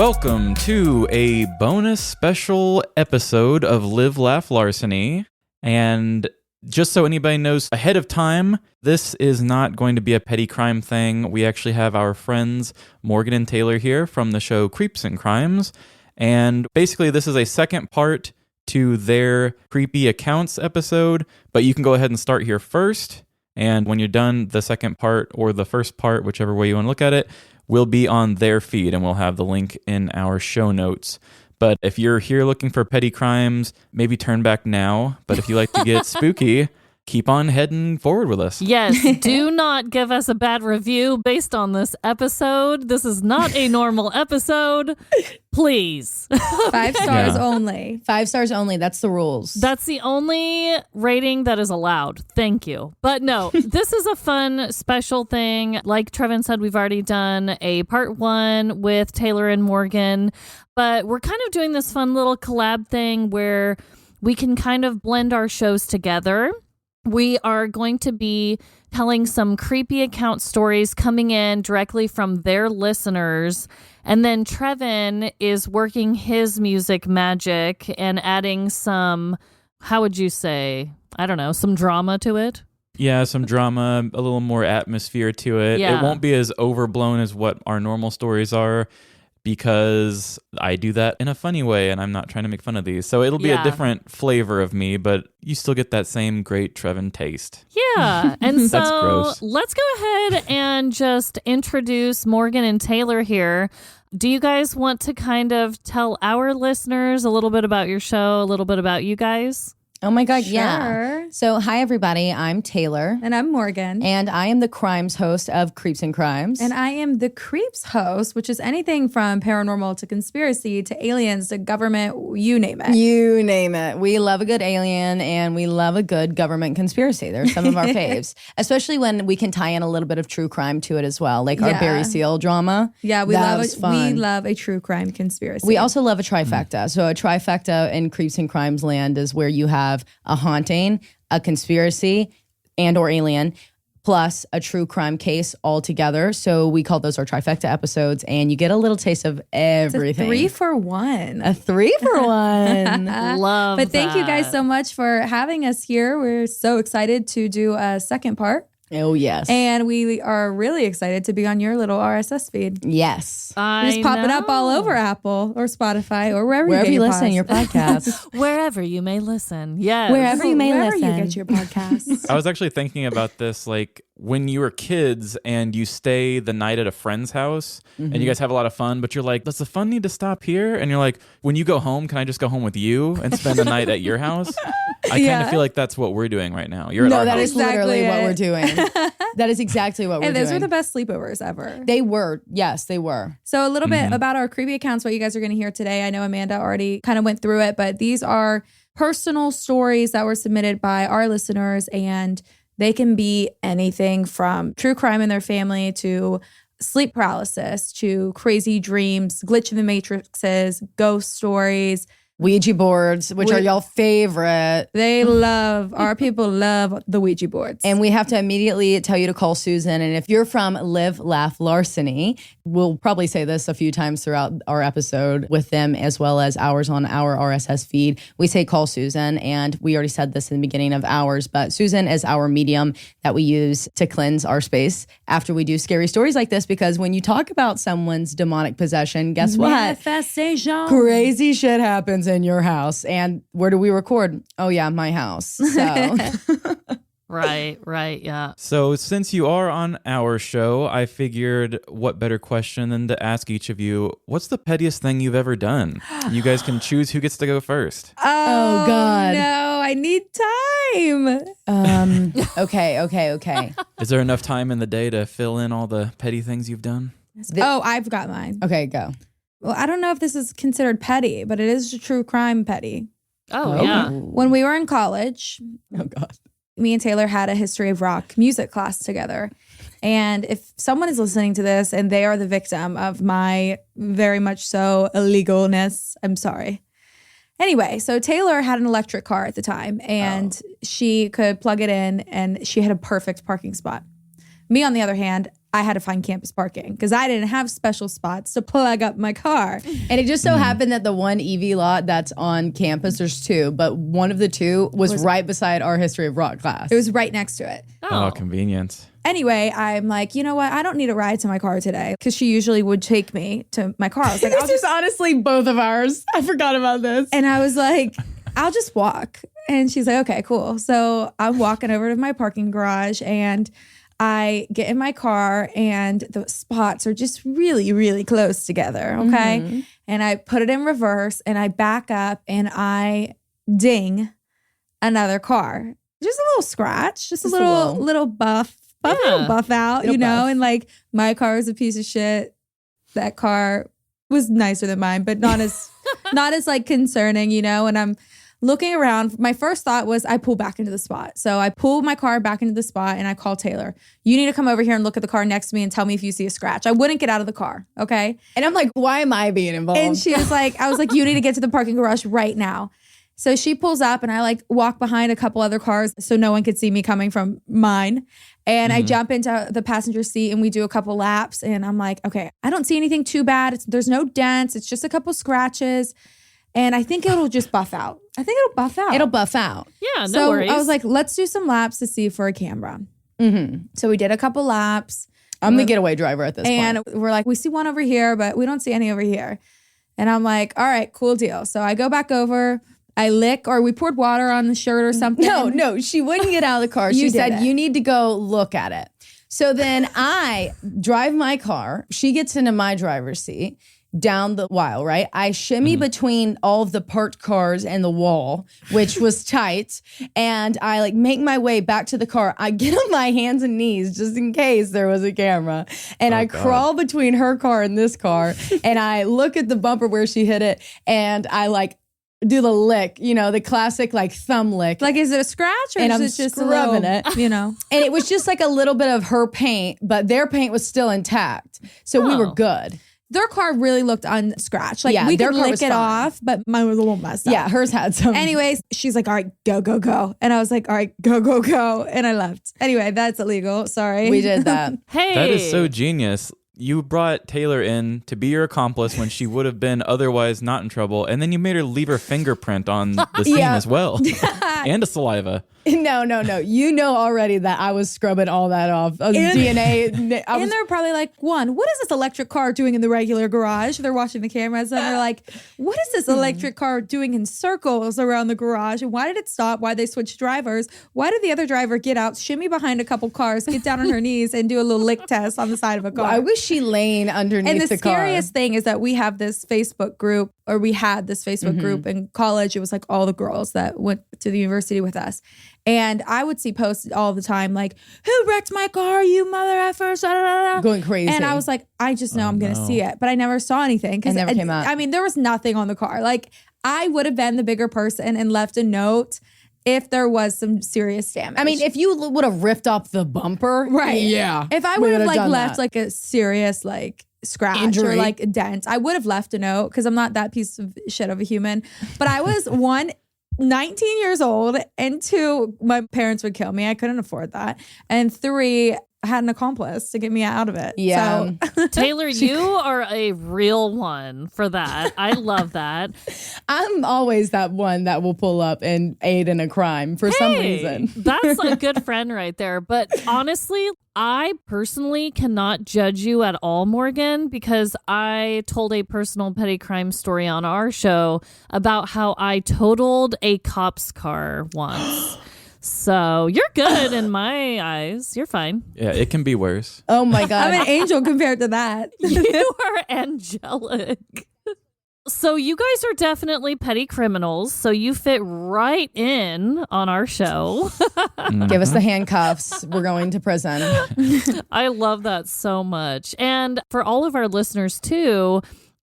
Welcome to a bonus special episode of Live, Laugh, Larceny. And just so anybody knows ahead of time, this is not going to be a petty crime thing. We actually have our friends Morgan and Taylar here from the show Creeps and Crimes. And basically this is a second part to their creepy accounts episode, but you can go ahead and start here first. And when you're done, the second part or the first part, whichever way you want to look at it, will be on their feed, and we'll have the link in our show notes. But if you're here looking for petty crimes, maybe turn back now. But if you like to get spooky, keep on heading forward with us. Yes, do not give us a bad review based on this episode. This is not a normal episode. Please. 5 stars only. 5 stars only. That's the rules. That's the only rating that is allowed. Thank you. But no, this is a fun special thing. Like Trevin said, we've already done a part 1 with Taylar and Morgan, but we're kind of doing this fun little collab thing where we can kind of blend our shows together. We are going to be telling some creepy account stories coming in directly from their listeners. And then Trevin is working his music magic and adding some, how would you say, I don't know, some drama to it. Yeah, some drama, a little more atmosphere to it. Yeah. It won't be as overblown as what our normal stories are, because I do that in a funny way and I'm not trying to make fun of these. So it'll be a different flavor of me, but you still get that same great Trevin taste. Yeah. And so That's gross. Let's go ahead and just introduce Morgan and Taylar here. Do you guys want to kind of tell our listeners a little bit about your show, a little bit about you guys? Oh my God, Sure. yeah. So, hi everybody, I'm Taylar. And I'm Morgan. And I am the crimes host of Creeps and Crimes. And I am the Creeps host, which is anything from paranormal to conspiracy to aliens to government, you name it. You name it. We love a good alien and we love a good government conspiracy. They're some of our faves, especially when we can tie in a little bit of true crime to it as well, like our Barry Seal drama. Yeah, we That love was fun. we love a true crime conspiracy. We also love a trifecta. So a trifecta in Creeps and Crimes land is where you have a haunting, a conspiracy, and or alien, plus a true crime case all together. So we call those our trifecta episodes, and you get a little taste of everything. It's a 3-for-1. A 3-for-1. Love But thank you guys that. so much for having us here. We're so excited to do a second part. Oh, yes. And we are really excited to be on your little RSS feed. Yes. I Just pop it up all know. over Apple or Spotify or wherever Wherever you you get listen to your podcasts. podcast. Wherever you may listen. Yes. Wherever you may Wherever listen. you get your podcasts. I was actually thinking about this, like when you were kids and you stay the night at a friend's house and you guys have a lot of fun, but you're like, does the fun need to stop here? And you're like, when you go home, can I just go home with you and spend the night at your house? I kind of feel like that's what we're doing right now. You're at No, our that house. is literally Exactly what it. we're doing. That is exactly what we're And doing. those were the best sleepovers ever. They were. Yes, they were. So a little bit about our creepy accounts, what you guys are going to hear today. I know Amanda already kind of went through it, but these are personal stories that were submitted by our listeners, and they can be anything from true crime in their family to sleep paralysis to crazy dreams, glitch in the matrices, ghost stories. Ouija boards, which are y'all favorite. They love, our people love the Ouija boards. And we have to immediately tell you to call Susan. And if you're from Live, Laugh, Larceny, we'll probably say this a few times throughout our episode with them, as well as ours on our RSS feed. We say call Susan, and we already said this in the beginning of ours, but Susan is our medium that we use to cleanse our space after we do scary stories like this, because when you talk about someone's demonic possession, guess what? Manifestation. Crazy shit happens in your house. And where do we record? Oh yeah, my house. So Right, yeah. So since you are on our show, I figured what better question than to ask each of you, what's the pettiest thing you've ever done? You guys can choose who gets to go first. Oh, God. No, I need time. okay. Is there enough time in the day to fill in all the petty things you've done? I've got mine. Okay, go. Well, I don't know if this is considered petty, but it is a true crime petty. Oh, yeah. When we were in college, Oh God. me and Taylar had a history of rock music class together. And if someone is listening to this and they are the victim of my very much so illegalness, I'm sorry. Anyway, so Taylar had an electric car at the time, and she could plug it in, and she had a perfect parking spot. Me, on the other hand, I had to find campus parking because I didn't have special spots to plug up my car. And it just so happened that the one EV lot that's on campus, there's two, but one of the two was right beside our history of rock class. It was right next to it. Oh, convenience. Anyway, I'm like, you know what? I don't need a ride to my car today because she usually would take me to my car. I was like, This is honestly both of ours. I forgot about this. and I was like, I'll just walk. And she's like, okay, cool. So I'm walking over to my parking garage and I get in my car and the spots are just really, really close together. Okay. And I put it in reverse and I back up and I ding another car. Just a little scratch, just a little buff out, you know, and like my car is a piece of shit. That car was nicer than mine, but not as like concerning, you know, and I'm looking around. My first thought was I pull back into the spot. So I pull my car back into the spot and I call Taylar. You need to come over here and look at the car next to me and tell me if you see a scratch. I wouldn't get out of the car. Okay. And I'm like, why am I being involved? And she was like, I was like, you need to get to the parking garage right now. So she pulls up and I like walk behind a couple other cars so no one could see me coming from mine. And I jump into the passenger seat and we do a couple laps. And I'm like, okay, I don't see anything too bad. There's no dents. It's just a couple scratches. And I think it'll just buff out. It'll buff out. Yeah, no so worries. I was like, let's do some laps to see for a camera. So we did a couple laps. I'm the getaway driver at this point. And we're like, we see one over here, but we don't see any over here. And I'm like, all right, cool deal. So I go back over. I lick, or we poured water on the shirt or something. No, she wouldn't get out of the car. She said, it. you need to go look at it. So then I drive my car. She gets into my driver's seat down the aisle, right? I shimmy between all of the parked cars and the wall, which was tight. And I like make my way back to the car. I get on my hands and knees just in case there was a camera. And I crawl between her car and this car. And I look at the bumper where she hit it. And I like do the lick, you know, the classic like thumb lick. Like, is it a scratch or and is I'm it just scrubbing a little, it, you know? And it was just like a little bit of her paint, but their paint was still intact. So we were good. Their car really looked unscratched. Like, Yeah, we their could car lick was it fine. off, but mine was a little messed up. Yeah, hers had some. Anyways, she's like, all right, go, go, go. And I was like, all right, go, go, go. And I left. Anyway, that's illegal. Sorry. We did that. hey, That is so genius. You brought Taylar in to be your accomplice when she would have been otherwise not in trouble, and then you made her leave her fingerprint on the scene as well, and a saliva. No. You know already that I was scrubbing all that off. DNA. And they're probably like, what is this electric car doing in the regular garage? They're watching the cameras and they're like, what is this electric car doing in circles around the garage? And why did it stop? Why did they switch drivers? Why did the other driver get out, shimmy behind a couple cars, get down on her knees and do a little lick test on the side of a car? I wish she laying underneath and the the car. scariest thing is that we have this Facebook group, or we had this Facebook group in college. It was like all the girls that went to the university with us. And I would see posts all the time like, who wrecked my car, you mother effers? Going crazy. And I was like, I just know I'm going to see it. But I never saw anything. It never came up. I mean, there was nothing on the car. Like, I would have been the bigger person and left a note if there was some serious damage. I mean, if you would have ripped off the bumper. Right. Yeah. If I we would have would've like done left that. like a serious like scratch or Injury. like a dent, I would have left a note because I'm not that piece of shit of a human. But I was 19 years old, and 2, my parents would kill me. I couldn't afford that. And 3, I had an accomplice to get me out of it. Yeah. So, Taylar, you are a real one for that. I love that. I'm always that one that will pull up and aid in a crime for some reason. That's a good friend right there. But honestly, I personally cannot judge you at all, Morgan, because I told a personal petty crime story on our show about how I totaled a cop's ar once. So you're good in my eyes. You're fine. Yeah, it can be worse. Oh my God. I'm an angel compared to that. You are angelic. So you guys are definitely petty criminals. So you fit right in on our show. Give us the handcuffs. We're going to prison. I love that so much. And for all of our listeners too,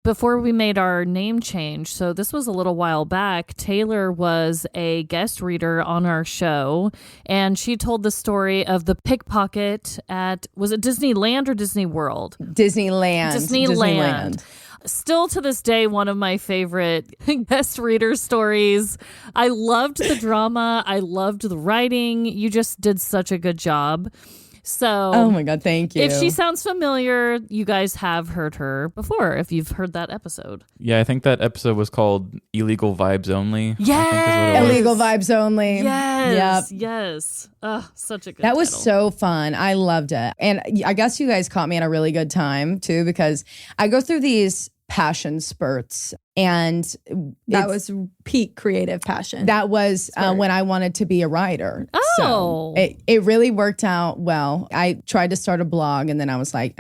before we made our name change, so this was a little while back, Taylar was a guest reader on our show, and she told the story of the pickpocket at, was it Disneyland or Disney World? Disneyland. Still to this day, one of my favorite guest reader stories. I loved the drama. I loved the writing. You just did such a good job. So, Oh my God, thank you. if she sounds familiar, you guys have heard her before if you've heard that episode. Yeah, I think that episode was called Illegal Vibes Only. Yes. I think is what it was. Illegal Vibes Only. Yes. Yep. Yes. Oh, such a good That was title. so fun. I loved it. And I guess you guys caught me at a really good time too, because I go through these passion spurts, and That was peak creative passion. that was when I wanted to be a writer. Oh. So it really worked out well. I tried to start a blog, and then I was like,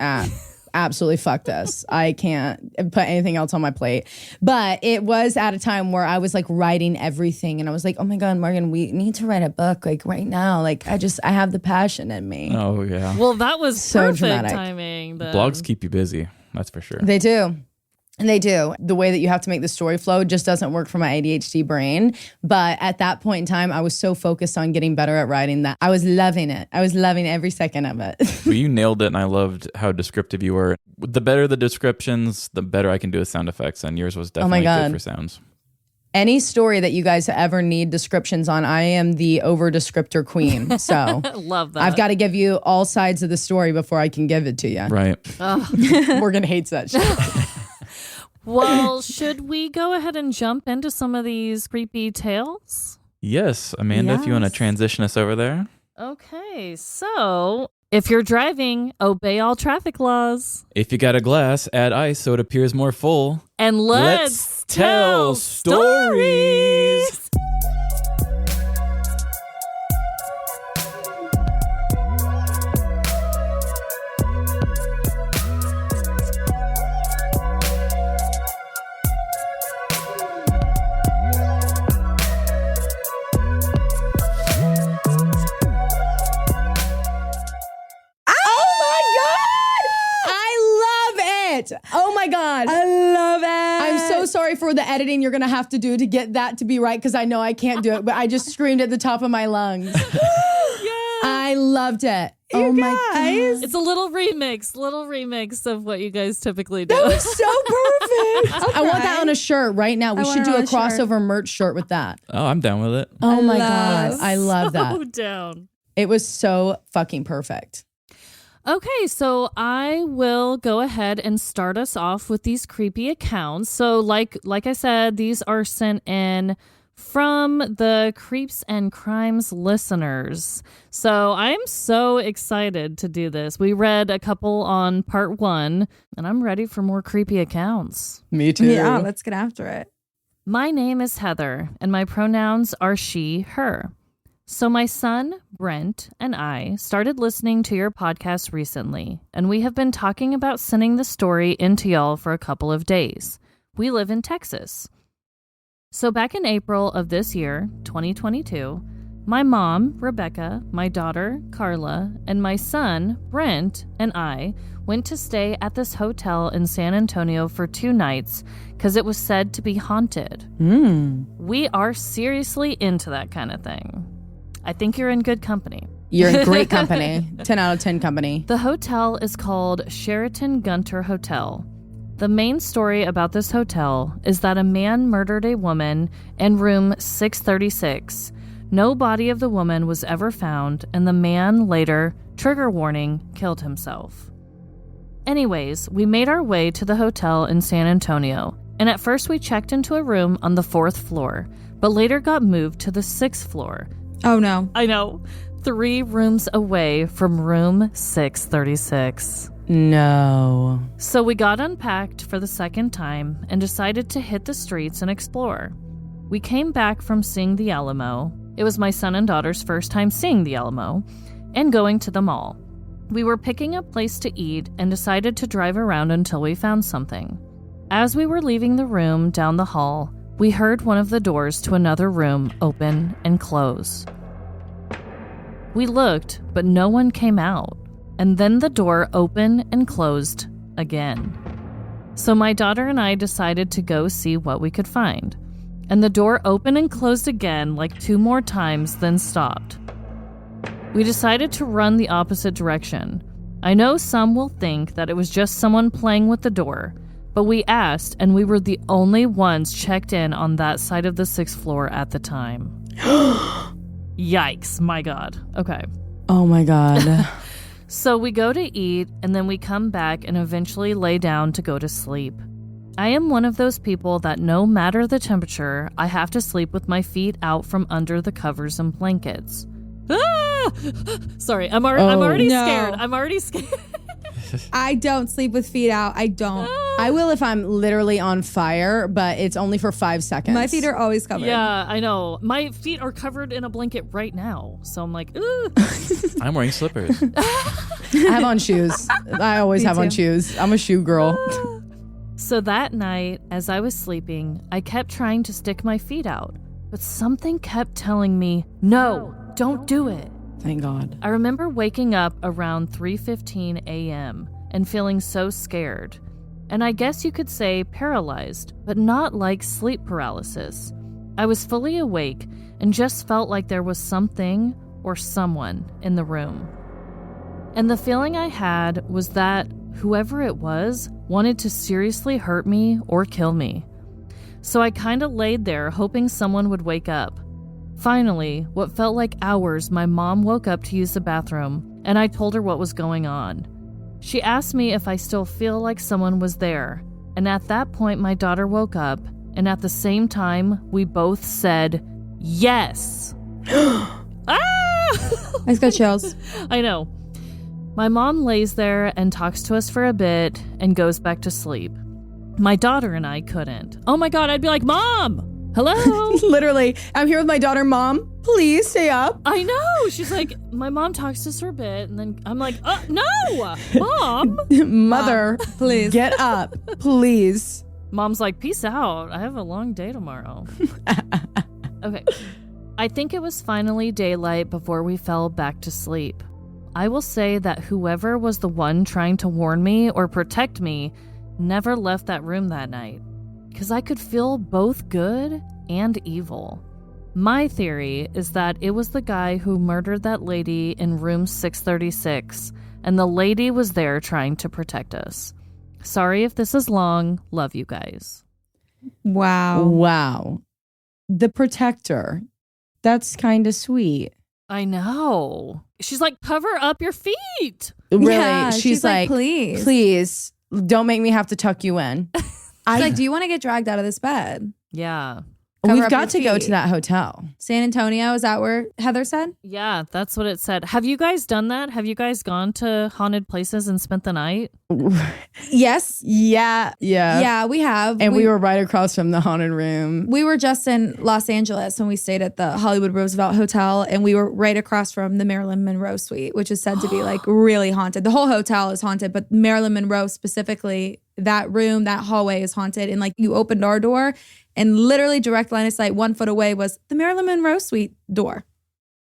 absolutely fuck this. I can't put anything else on my plate. But it was at a time where I was like writing everything, and I was like, oh my God, Morgan, we need to write a book like right now. Like I have the passion in me. Oh, yeah. Well, that was So perfect dramatic. timing. Then. Blogs keep you busy. That's for sure. They do. And they do. The way that you have to make the story flow just doesn't work for my ADHD brain. But at that point in time, I was so focused on getting better at writing that I was loving it. I was loving every second of it. Well, you nailed it, and I loved how descriptive you were. The better the descriptions, the better I can do with sound effects, and yours was definitely God. good for sounds. Any story that you guys ever need descriptions on, I am the over descriptor queen. So Love that. I've got to give you all sides of the story before I can give it to you. Right. Morgan hates that shit. Well, should we go ahead and jump into some of these creepy tales? Yes, Amanda, if you want to Yes. transition us over there. Okay, so if you're driving, obey all traffic laws. If you got a glass, add ice so it appears more full. And let's tell stories. Oh my God. I love it. I'm so sorry for the editing you're going to have to do to get that to be right, because I know I can't do it, but I just screamed at the top of my lungs. I loved it. Oh my God. It's a little remix of what you guys typically do. So perfect. I want that on a shirt right now. We want should it do on a a shirt. crossover merch shirt with that. Oh, I'm down with it. Oh my love- God. I love that. So down. It was so fucking perfect. Okay, so I will go ahead and start us off with these creepy accounts. So like I said, these are sent in from the Creeps and Crimes listeners. So I'm so excited to do this. We read a couple on part 1, and I'm ready for more creepy accounts. Me too. Yeah, let's get after it. My name is Heather, and my pronouns are she, her. So my son, Brent, and I started listening to your podcast recently, and we have been talking about sending the story into y'all for a couple of days. We live in Texas. So back in April of this year, 2022, my mom, Rebecca, my daughter, Carla, and my son, Brent, and I went to stay at this hotel in San Antonio for 2 nights because it was said to be haunted. We are seriously into that kind of thing. I think you're in good company. You're in great company. 10 out of 10 company. The hotel is called Sheraton Gunter Hotel. The main story about this hotel is that a man murdered a woman in room 636. No body of the woman was ever found, and the man later, trigger warning, killed himself. Anyways, we made our way to the hotel in San Antonio, and at first we checked into a room on the 4th floor, but later got moved to the 6th floor. Oh no. I know, 3 rooms away from room 636. No. So we got unpacked for the second time and decided to hit the streets and explore. We came back from seeing the Alamo. It was my son and daughter's first time seeing the Alamo and going to the mall. We were picking a place to eat and decided to drive around until we found something. As we were leaving the room down the hall, we heard one of the doors to another room open and close. We looked, but no one came out. And then the door opened and closed again. So my daughter and I decided to go see what we could find. And the door opened and closed again like 2 more times, then stopped. We decided to run the opposite direction. I know some will think that it was just someone playing with the door, but we asked, and we were the only ones checked in on that side of the 6th floor at the time. Yikes, my God. Okay. Oh my God. So we go to eat, and then we come back and eventually lay down to go to sleep. I am one of those people that no matter the temperature, I have to sleep with my feet out from under the covers and blankets. Ah! Sorry, I'm already no. scared. I'm already scared. I don't sleep with feet out. I don't. I will if I'm literally on fire, but it's only for 5 seconds. My feet are always covered. Yeah, I know. My feet are covered in a blanket right now. So I'm like, ooh. I'm wearing slippers. I have on shoes. I always Me have on too. shoes. I'm a shoe girl. So that night, as I was sleeping, I kept trying to stick my feet out, but something kept telling me, no, don't do it. Thank God. I remember waking up around 3:15 a.m. and feeling so scared. And I guess you could say paralyzed, but not like sleep paralysis. I was fully awake and just felt like there was something or someone in the room. And the feeling I had was that whoever it was wanted to seriously hurt me or kill me. So I kind of laid there hoping someone would wake up. Finally, what felt like hours, my mom woke up to use the bathroom, and I told her what was going on. She asked me if I still feel like someone was there, and at that point my daughter woke up, and at the same time, we both said, yes. Ah! I just got chills. I know. My mom lays there and talks to us for a bit and goes back to sleep. My daughter and I couldn't. Oh my God, I'd be like, Mom! Hello? Literally, I'm here with my daughter. Mom, please stay up. I know. She's like, my mom talks to us for a bit, and then I'm like, no, Mom. Mother, please. get up, please. Mom's like, peace out. I have a long day tomorrow. Okay. I think it was finally daylight before we fell back to sleep. I will say that whoever was the one trying to warn me or protect me never left that room that night, because I could feel both good and evil. My theory is that it was the guy who murdered that lady in room 636, and the lady was there trying to protect us. Sorry if this is long. Love you guys. Wow. Wow. The protector. That's kind of sweet. I know. She's like, cover up your feet. Really? Yeah, she's like, please don't make me have to tuck you in. I like, do you want to get dragged out of this bed? Yeah. Cover We've up got your to go feet. to that hotel. San Antonio, is that where Heather said? Yeah, that's what it said. Have you guys done that? Have you guys gone to haunted places and spent the night? Yes. Yeah. Yeah, we have. And we were right across from the haunted room. We were just in Los Angeles when we stayed at the Hollywood Roosevelt Hotel, and we were right across from the Marilyn Monroe suite, which is said to be like really haunted. The whole hotel is haunted, but Marilyn Monroe specifically, that room, that hallway is haunted. And like you opened our door, and literally direct line of sight 1 foot away was the Marilyn Monroe suite door.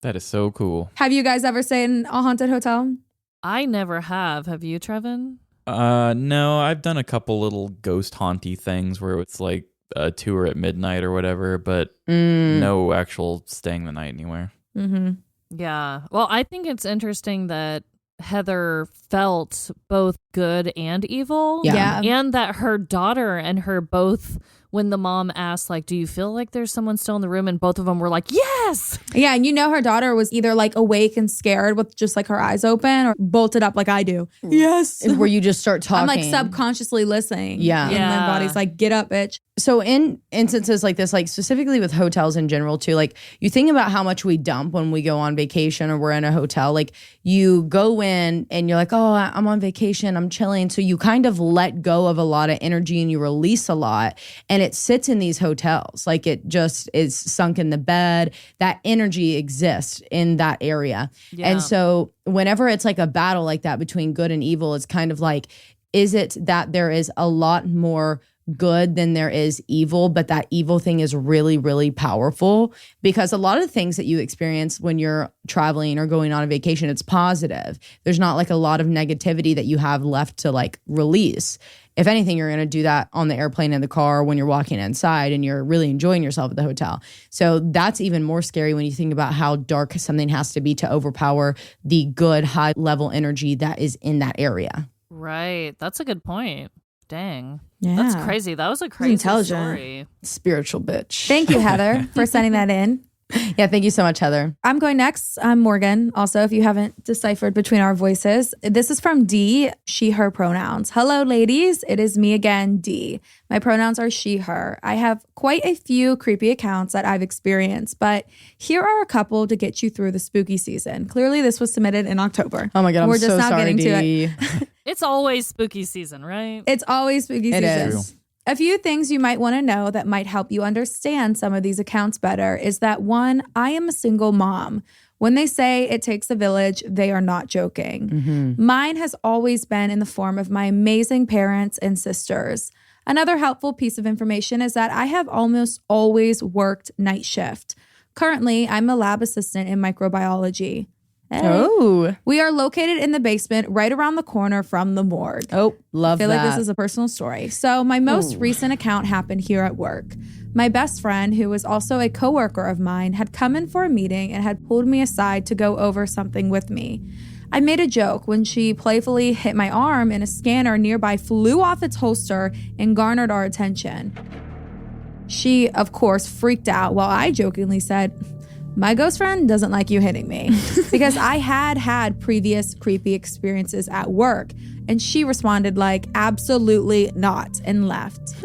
That is so cool. Have you guys ever stayed in a haunted hotel? I never have. Have you, Trevin? No, I've done a couple little ghost haunty things where it's like a tour at midnight or whatever, but no actual staying the night anywhere. Mm-hmm. Yeah. Well, I think it's interesting that Heather felt both good and evil. Yeah. And that her daughter and her both, when the mom asked, like, do you feel like there's someone still in the room? And both of them were like, yes. Yeah, and you know her daughter was either like awake and scared with just like her eyes open or bolted up like I do. Yes. Where you just start talking. I'm like subconsciously listening. Yeah. And Yeah. my body's like, get up, bitch. So in instances like this, like specifically with hotels in general too, like you think about how much we dump when we go on vacation or we're in a hotel. Like you go in and you're like, oh, I'm on vacation, I'm chilling. So you kind of let go of a lot of energy and you release a lot. And it sits in these hotels. Like it just is sunk in the bed. That energy exists in that area. Yeah. And so whenever it's like a battle like that between good and evil, it's kind of like, is it that there is a lot more good than there is evil, but that evil thing is really, really powerful? Because a lot of the things that you experience when you're traveling or going on a vacation, it's positive. There's not like a lot of negativity that you have left to like release. If anything, you're going to do that on the airplane, in the car, when you're walking inside and you're really enjoying yourself at the hotel. So that's even more scary when you think about how dark something has to be to overpower the good high level energy that is in that area. Right. That's a good point. Dang. Yeah. That's crazy. That was a crazy intelligent. story. Spiritual bitch. Thank you, Heather, for sending that in. Yeah, thank you so much, Heather. I'm going next. I'm Morgan. Also, if you haven't deciphered between our voices, this is from D, she, her pronouns. Hello, ladies. It is me again, D. My pronouns are she, her. I have quite a few creepy accounts that I've experienced, but here are a couple to get you through the spooky season. Clearly, this was submitted in October. Oh my God, I'm We're just so not sorry, getting to D. it. It's always spooky season, right? It's always spooky season. It is. A few things you might want to know that might help you understand some of these accounts better is that 1, I am a single mom. When they say it takes a village, they are not joking. Mm-hmm. Mine has always been in the form of my amazing parents and sisters. Another helpful piece of information is that I have almost always worked night shift. Currently, I'm a lab assistant in microbiology. Hey. Oh. We are located in the basement right around the corner from the morgue. Oh, love I feel that. like this is a personal story. So my most recent account happened here at work. My best friend, who was also a coworker of mine, had come in for a meeting and had pulled me aside to go over something with me. I made a joke when she playfully hit my arm and a scanner nearby flew off its holster and garnered our attention. She, of course, freaked out while I jokingly said, my ghost friend doesn't like you hitting me, because I had previous creepy experiences at work, and she responded like, absolutely not, and left.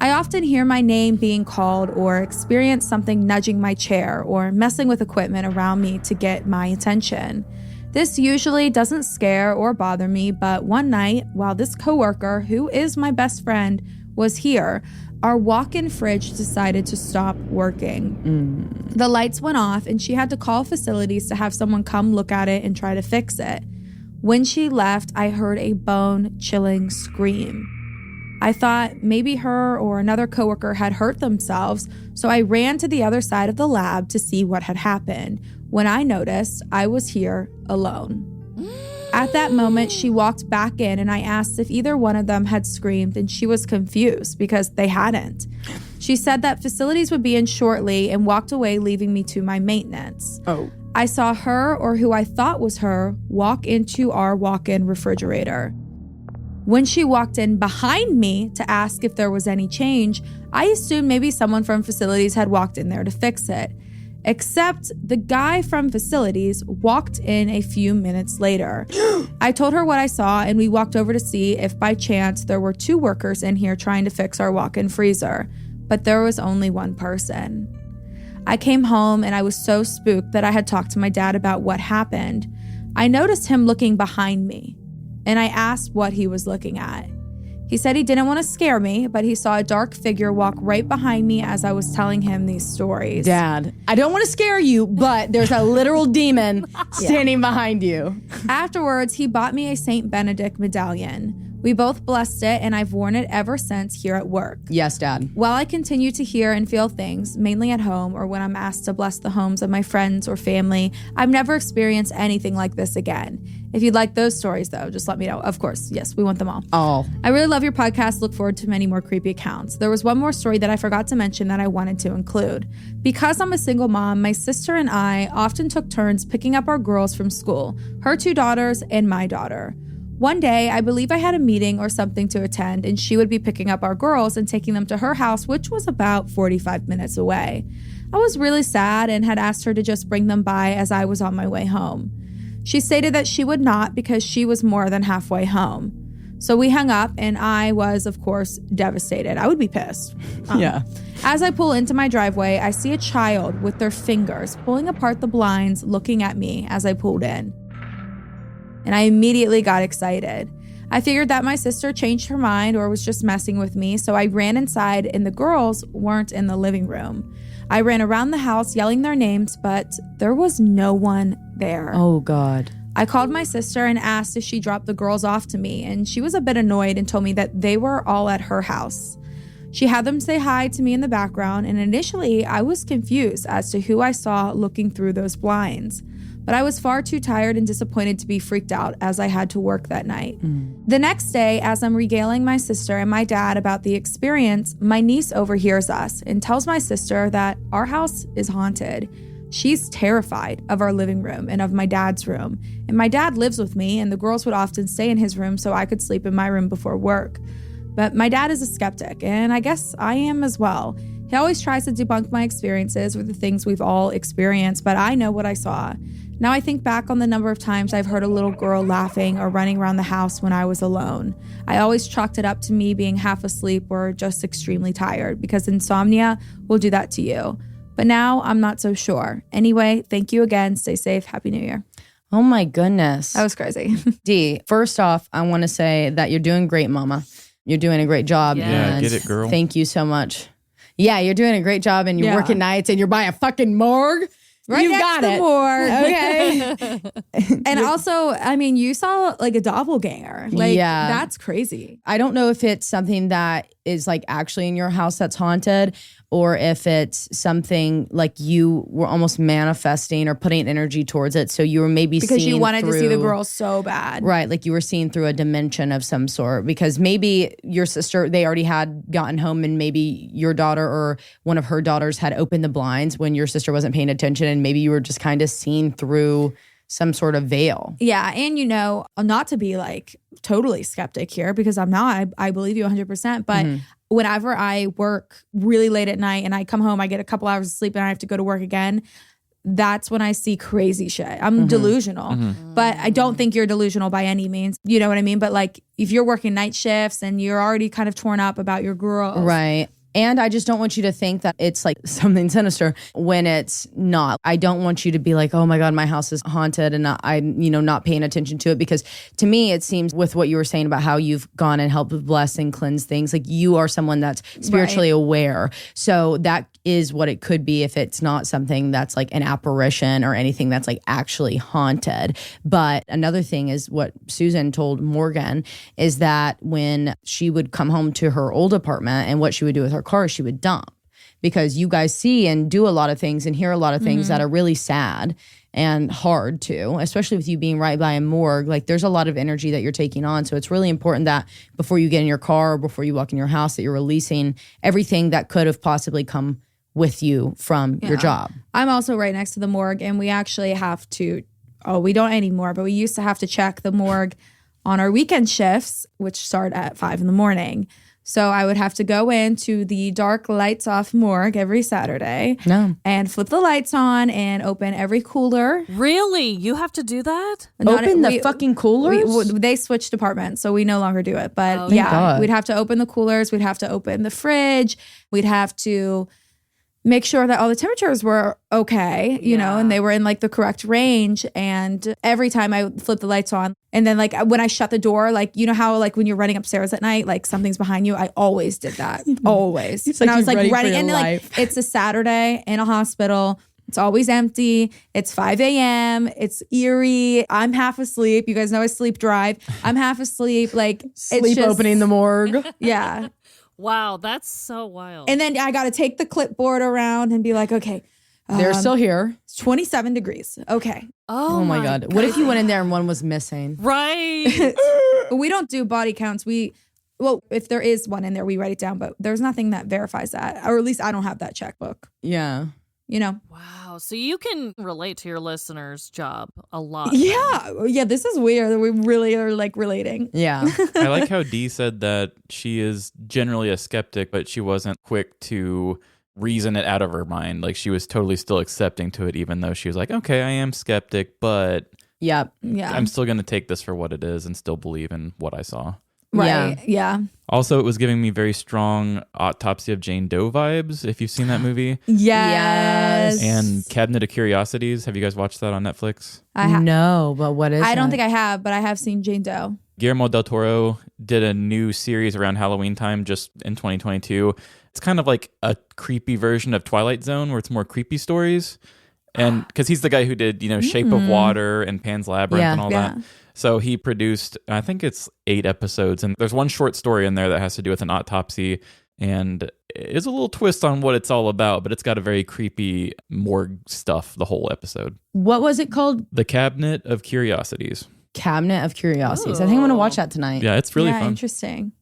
I often hear my name being called or experience something nudging my chair or messing with equipment around me to get my attention. This usually doesn't scare or bother me, but one night, while this coworker, who is my best friend, was here, our walk-in fridge decided to stop working. The lights went off and she had to call facilities to have someone come look at it and try to fix it. When she left, I heard a bone-chilling scream. I thought maybe her or another coworker had hurt themselves, so I ran to the other side of the lab to see what had happened. When I noticed, I was here alone. At that moment, she walked back in and I asked if either one of them had screamed, and she was confused because they hadn't. She said that facilities would be in shortly and walked away, leaving me to my maintenance. Oh. I saw her, or who I thought was her, walk into our walk-in refrigerator. When she walked in behind me to ask if there was any change, I assumed maybe someone from facilities had walked in there to fix it. Except the guy from facilities walked in a few minutes later. I told her what I saw, and we walked over to see if by chance there were 2 workers in here trying to fix our walk-in freezer. But there was only one person. I came home and I was so spooked that I had talked to my dad about what happened. I noticed him looking behind me, and I asked what he was looking at. He said he didn't want to scare me, but he saw a dark figure walk right behind me as I was telling him these stories. Dad, I don't want to scare you, but there's a literal demon standing behind you. Afterwards, he bought me a St. Benedict medallion. We both blessed it, and I've worn it ever since here at work. Yes, Dad. While I continue to hear and feel things, mainly at home or when I'm asked to bless the homes of my friends or family, I've never experienced anything like this again. If you'd like those stories, though, just let me know. Of course, yes, we want them all. All. I really love your podcast. Look forward to many more creepy accounts. There was one more story that I forgot to mention that I wanted to include. Because I'm a single mom, my sister and I often took turns picking up our girls from school, her 2 daughters and my daughter. One day, I believe I had a meeting or something to attend, and she would be picking up our girls and taking them to her house, which was about 45 minutes away. I was really sad and had asked her to just bring them by as I was on my way home. She stated that she would not because she was more than halfway home. So we hung up, and I was, of course, devastated. I would be pissed. Yeah. As I pull into my driveway, I see a child with their fingers pulling apart the blinds, looking at me as I pulled in. And I immediately got excited. I figured that my sister changed her mind or was just messing with me, so I ran inside and the girls weren't in the living room. I ran around the house yelling their names, but there was no one there. Oh, God. I called my sister and asked if she dropped the girls off to me, and she was a bit annoyed and told me that they were all at her house. She had them say hi to me in the background, and initially I was confused as to who I saw looking through those blinds. But I was far too tired and disappointed to be freaked out as I had to work that night. The next day, as I'm regaling my sister and my dad about the experience, my niece overhears us and tells my sister that our house is haunted. She's terrified of our living room and of my dad's room. And my dad lives with me, and the girls would often stay in his room so I could sleep in my room before work. But my dad is a skeptic, and I guess I am as well. He always tries to debunk my experiences or the things we've all experienced, but I know what I saw. Now I think back on the number of times I've heard a little girl laughing or running around the house when I was alone. I always chalked it up to me being half asleep or just extremely tired, because insomnia will do that to you. But now I'm not so sure. Anyway, thank you again. Stay safe. Happy New Year. Oh my goodness. That was crazy. Dee, first off, I want to say that you're doing great, Mama. You're doing a great job. Yeah, and get it, girl. Thank you so much. Yeah, you're doing a great job, and you're Yeah. working nights, and you're by a fucking morgue. Right you next got to it. morgue. Okay. And also, I mean, you saw like a doppelganger. Like, Yeah. that's crazy. I don't know if it's something that is like actually in your house that's haunted, or if it's something like you were almost manifesting or putting energy towards it. So you were maybe Because seeing you wanted to see the through- girl so bad. Right, like you were seeing through a dimension of some sort, because maybe your sister, they already had gotten home, and maybe your daughter or one of her daughters had opened the blinds when your sister wasn't paying attention, and maybe you were just kind of seeing through some sort of veil. Yeah. And, you know, not to be like totally skeptic here, because I'm not. I believe you 100%. But whenever I work really late at night and I come home, I get a couple hours of sleep and I have to go to work again, that's when I see crazy shit. I'm delusional. But I don't think you're delusional by any means. You know what I mean? But like, if you're working night shifts and you're already kind of torn up about your girls. Right. And I just don't want you to think that it's like something sinister when it's not. I don't want you to be like, oh my God, my house is haunted, and I'm, not paying attention to it. Because to me, it seems with what you were saying about how you've gone and helped bless and cleanse things, like you are someone that's spiritually aware. So that is what it could be if it's not something that's like an apparition or anything that's like actually haunted. But another thing is what Susan told Morgan is that when she would come home to her old apartment, and what she would do with her car, she would dump, because you guys see and do a lot of things and hear a lot of things that are really sad and hard too, especially with you being right by a morgue. Like, there's a lot of energy that you're taking on. So it's really important that before you get in your car or before you walk in your house, that you're releasing everything that could have possibly come with you from your job. I'm also right next to the morgue, and we actually have to, we don't anymore, but we used to have to check the morgue on our weekend shifts, which start at 5 a.m. So I would have to go into the dark lights off morgue every Saturday and flip the lights on and open every cooler. Really? You have to do that? Open the fucking coolers? They switched departments, so we no longer do it. But Thank God. we'd have to open the coolers. We'd have to open the fridge. We'd have to make sure that all the temperatures were okay, you know, and they were in like the correct range. And every time I flip the lights on, and then like when I shut the door, like, you know how like when you're running upstairs at night, like something's behind you, I always did that. Always. It's And like I was you're like ready for running, your and life. like it's a Saturday in a hospital. It's always empty. It's 5 a.m. It's eerie. I'm half asleep. You guys know I sleep drive. I'm half asleep. Like, Sleep it's just, opening the morgue. Yeah. Wow, that's so wild. And then I got to take the clipboard around and be like, okay, They're still here. it's 27 degrees. Okay. Oh my God. What if you went in there and one was missing? Right. We don't do body counts. Well, if there is one in there, we write it down, but there's nothing that verifies that. Or at least I don't have that checkbook, Yeah. you know? Wow. So you can relate to your listeners' job a lot. Yeah. This is weird. We really are like relating. Yeah. I like how Dee said that she is generally a skeptic, but she wasn't quick to reason it out of her mind. Like, she was totally still accepting to it, even though she was like, okay, I am skeptic, but Yep. Yeah. I'm still going to take this for what it is and still believe in what I saw. Right. Yeah. Also, it was giving me very strong Autopsy of Jane Doe vibes, if you've seen that movie. Yes. And Cabinet of Curiosities. Have you guys watched that on Netflix? No, but what is I don't it? think I have, but I have seen Jane Doe. Guillermo del Toro did a new series around Halloween time just in 2022. It's kind of like a creepy version of Twilight Zone, where it's more creepy stories. And because he's the guy who did, Shape of Water and Pan's Labyrinth and all that. So he produced, I think it's 8 episodes. And there's one short story in there that has to do with an autopsy. And it's a little twist on what it's all about, but it's got a very creepy morgue stuff, the whole episode. What was it called? The Cabinet of Curiosities. Cabinet of Curiosities. I think I'm going to watch that tonight. Yeah, it's really fun. Interesting.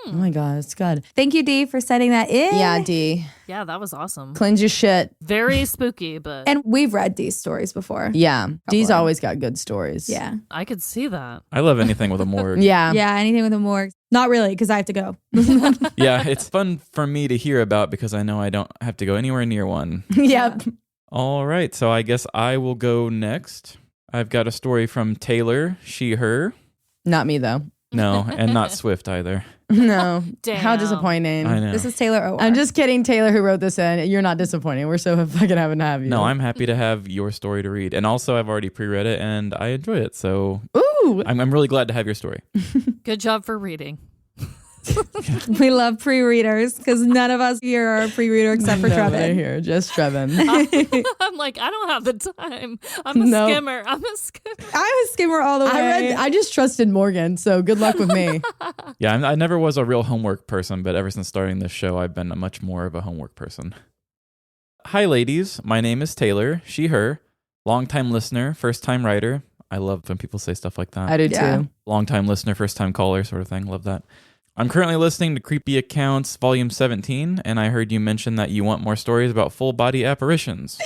Oh my God, it's good. Thank you, Dee, for setting that in. Yeah, D. Yeah, that was awesome. Cleanse your shit. Very spooky, but And we've read Dee's stories before. Yeah. D's of them. always got good stories. Yeah. I could see that. I love anything with a morgue. Yeah. Yeah, anything with a morgue. Not really, because I have to go. Yeah, it's fun for me to hear about because I know I don't have to go anywhere near one. Yep. All right, so I guess I will go next. I've got a story from Taylar, she, her. Not me, though. No, and not Swift either. No. Damn. How disappointing. I know. This is Taylor O. I'm just kidding, Taylor, who wrote this in. You're not disappointing. We're so fucking happy to have you. No, I'm happy to have your story to read. And also, I've already pre-read it and I enjoy it. So Ooh. I'm really glad to have your story. Good job for reading. We love pre-readers because none of us here are a pre-reader except for Nobody Trevin. here, just Trevin. I'm like, I don't have the time. I'm a No. skimmer. I'm a skimmer. I'm a skimmer all the way. I just trusted Morgan, so good luck with me. Yeah, I never was a real homework person, but ever since starting this show, I've been much more of a homework person. Hi, ladies. My name is Taylar, she, her. Longtime listener, first-time writer. I love when people say stuff like that. I do Yeah. too. Long-time listener, first-time caller sort of thing. Love that. I'm currently listening to Creepy Accounts Volume 17, and I heard you mention that you want more stories about full-body apparitions.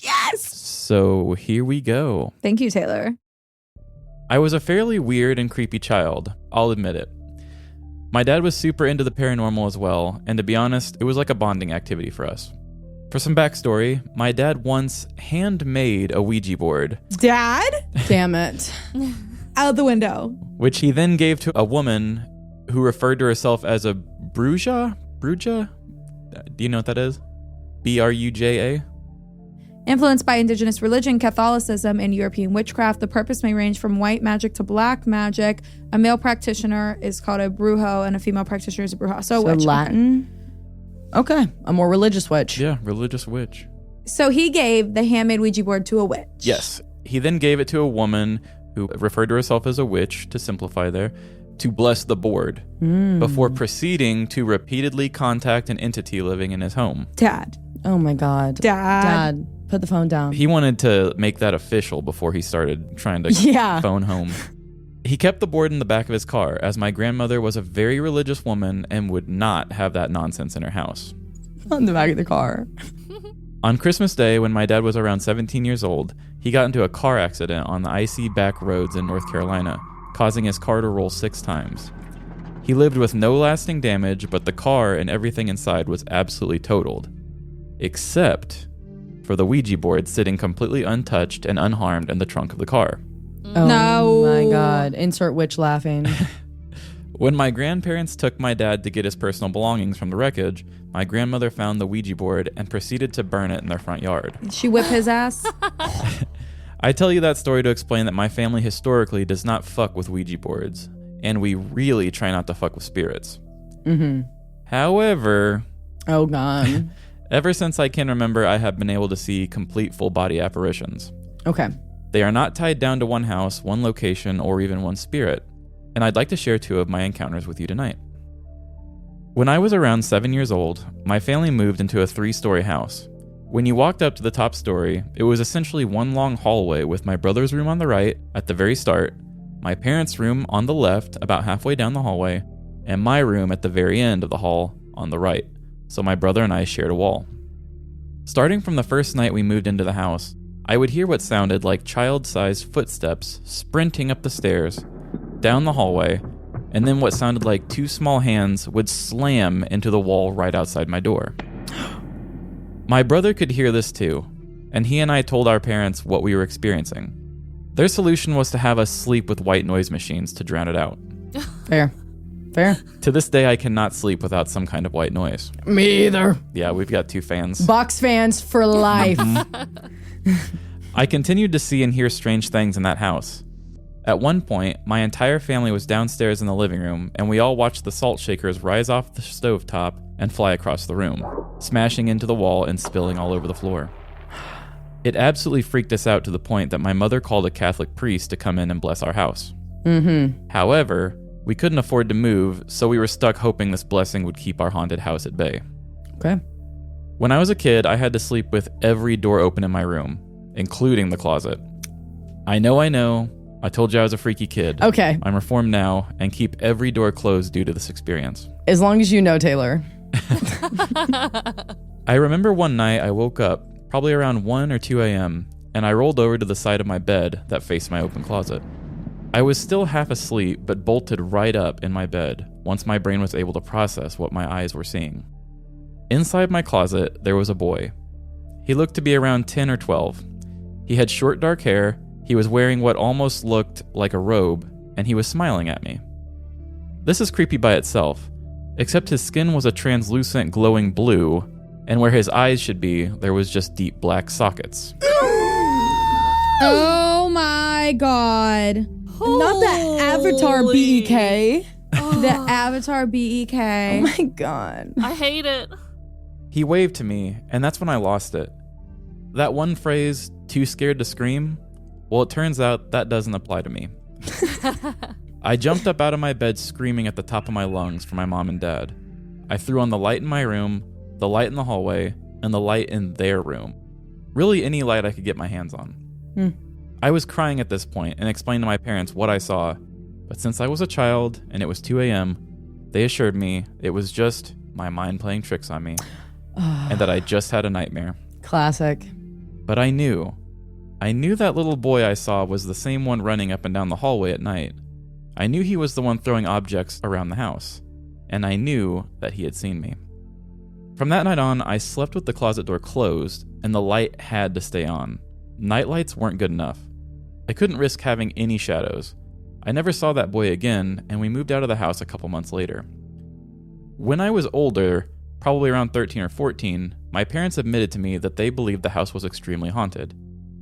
Yes. So here we go. Thank you, Taylor. I was a fairly weird and creepy child, I'll admit it. My dad was super into the paranormal as well, and to be honest, it was like a bonding activity for us. For some backstory, my dad once handmade a Ouija board, Dad? Damn it. Out the window. which he then gave to a woman who referred to herself as a Bruja? Bruja? Do you know what that is? Bruja? Influenced by indigenous religion, Catholicism, and European witchcraft, the purpose may range from white magic to black magic. A male practitioner is called a brujo, and a female practitioner is a bruja. So, So witch. Latin? Okay. A more religious witch. Yeah, religious witch. So he gave the handmade Ouija board to a witch. Yes. He then gave it to a woman who referred to herself as a witch, to simplify there, to bless the board before proceeding to repeatedly contact an entity living in his home. Dad. Oh my God. Dad, put the phone down. He wanted to make that official before he started trying to Yeah. phone home. He kept the board in the back of his car, as my grandmother was a very religious woman and would not have that nonsense in her house. On the back of the car. On Christmas Day, when my dad was around 17 years old, he got into a car accident on the icy back roads in North Carolina, causing his car to roll 6 times. He lived with no lasting damage, but the car and everything inside was absolutely totaled. Except for the Ouija board sitting completely untouched and unharmed in the trunk of the car. Oh No. my God. Insert witch laughing. When my grandparents took my dad to get his personal belongings from the wreckage, my grandmother found the Ouija board and proceeded to burn it in their front yard. She whipped his ass. I tell you that story to explain that my family historically does not fuck with Ouija boards, and we really try not to fuck with spirits. Mm-hmm. However, Oh God. ever since I can remember, I have been able to see complete full-body apparitions. Okay. They are not tied down to one house, one location, or even one spirit, and I'd like to share 2 of my encounters with you tonight. When I was around 7 years old, my family moved into a 3-story house. When you walked up to the top story, it was essentially one long hallway with my brother's room on the right at the very start, my parents' room on the left about halfway down the hallway, and my room at the very end of the hall on the right, so my brother and I shared a wall. Starting from the first night we moved into the house, I would hear what sounded like child-sized footsteps sprinting up the stairs, down the hallway, and then what sounded like 2 small hands would slam into the wall right outside my door. My brother could hear this too, and he and I told our parents what we were experiencing. Their solution was to have us sleep with white noise machines to drown it out. Fair. Fair. To this day, I cannot sleep without some kind of white noise. Me either. Yeah, we've got 2 fans. Bucks fans for life. I continued to see and hear strange things in that house. At one point, my entire family was downstairs in the living room, and we all watched the salt shakers rise off the stovetop and fly across the room, smashing into the wall and spilling all over the floor. It absolutely freaked us out to the point that my mother called a Catholic priest to come in and bless our house. However, we couldn't afford to move, so we were stuck hoping this blessing would keep our haunted house at bay. Okay. When I was a kid, I had to sleep with every door open in my room, including the closet. I know, I told you I was a freaky kid. Okay. I'm reformed now and keep every door closed due to this experience. As long as you know, Taylor. I remember one night I woke up, probably around 1 or 2 a.m., and I rolled over to the side of my bed that faced my open closet. I was still half asleep, but bolted right up in my bed once my brain was able to process what my eyes were seeing. Inside my closet, there was a boy. He looked to be around 10 or 12. He had short dark hair, he was wearing what almost looked like a robe, and he was smiling at me. This is creepy by itself, except his skin was a translucent glowing blue, and where his eyes should be, there was just deep black sockets. Oh my God. Not the Avatar BEK. The Avatar BEK. Oh my God. I hate it. He waved to me, and that's when I lost it. That one phrase, too scared to scream, well, it turns out that doesn't apply to me. I jumped up out of my bed screaming at the top of my lungs for my mom and dad. I threw on the light in my room, the light in the hallway, and the light in their room. Really any light I could get my hands on. I was crying at this point and explained to my parents what I saw, but since I was a child and it was 2 a.m., they assured me it was just my mind playing tricks on me and that I just had a nightmare. Classic. But I knew that little boy I saw was the same one running up and down the hallway at night. I knew he was the one throwing objects around the house, and I knew that he had seen me. From that night on, I slept with the closet door closed, and the light had to stay on. Night lights weren't good enough. I couldn't risk having any shadows. I never saw that boy again, and we moved out of the house a couple months later. When I was older, probably around 13 or 14, my parents admitted to me that they believed the house was extremely haunted.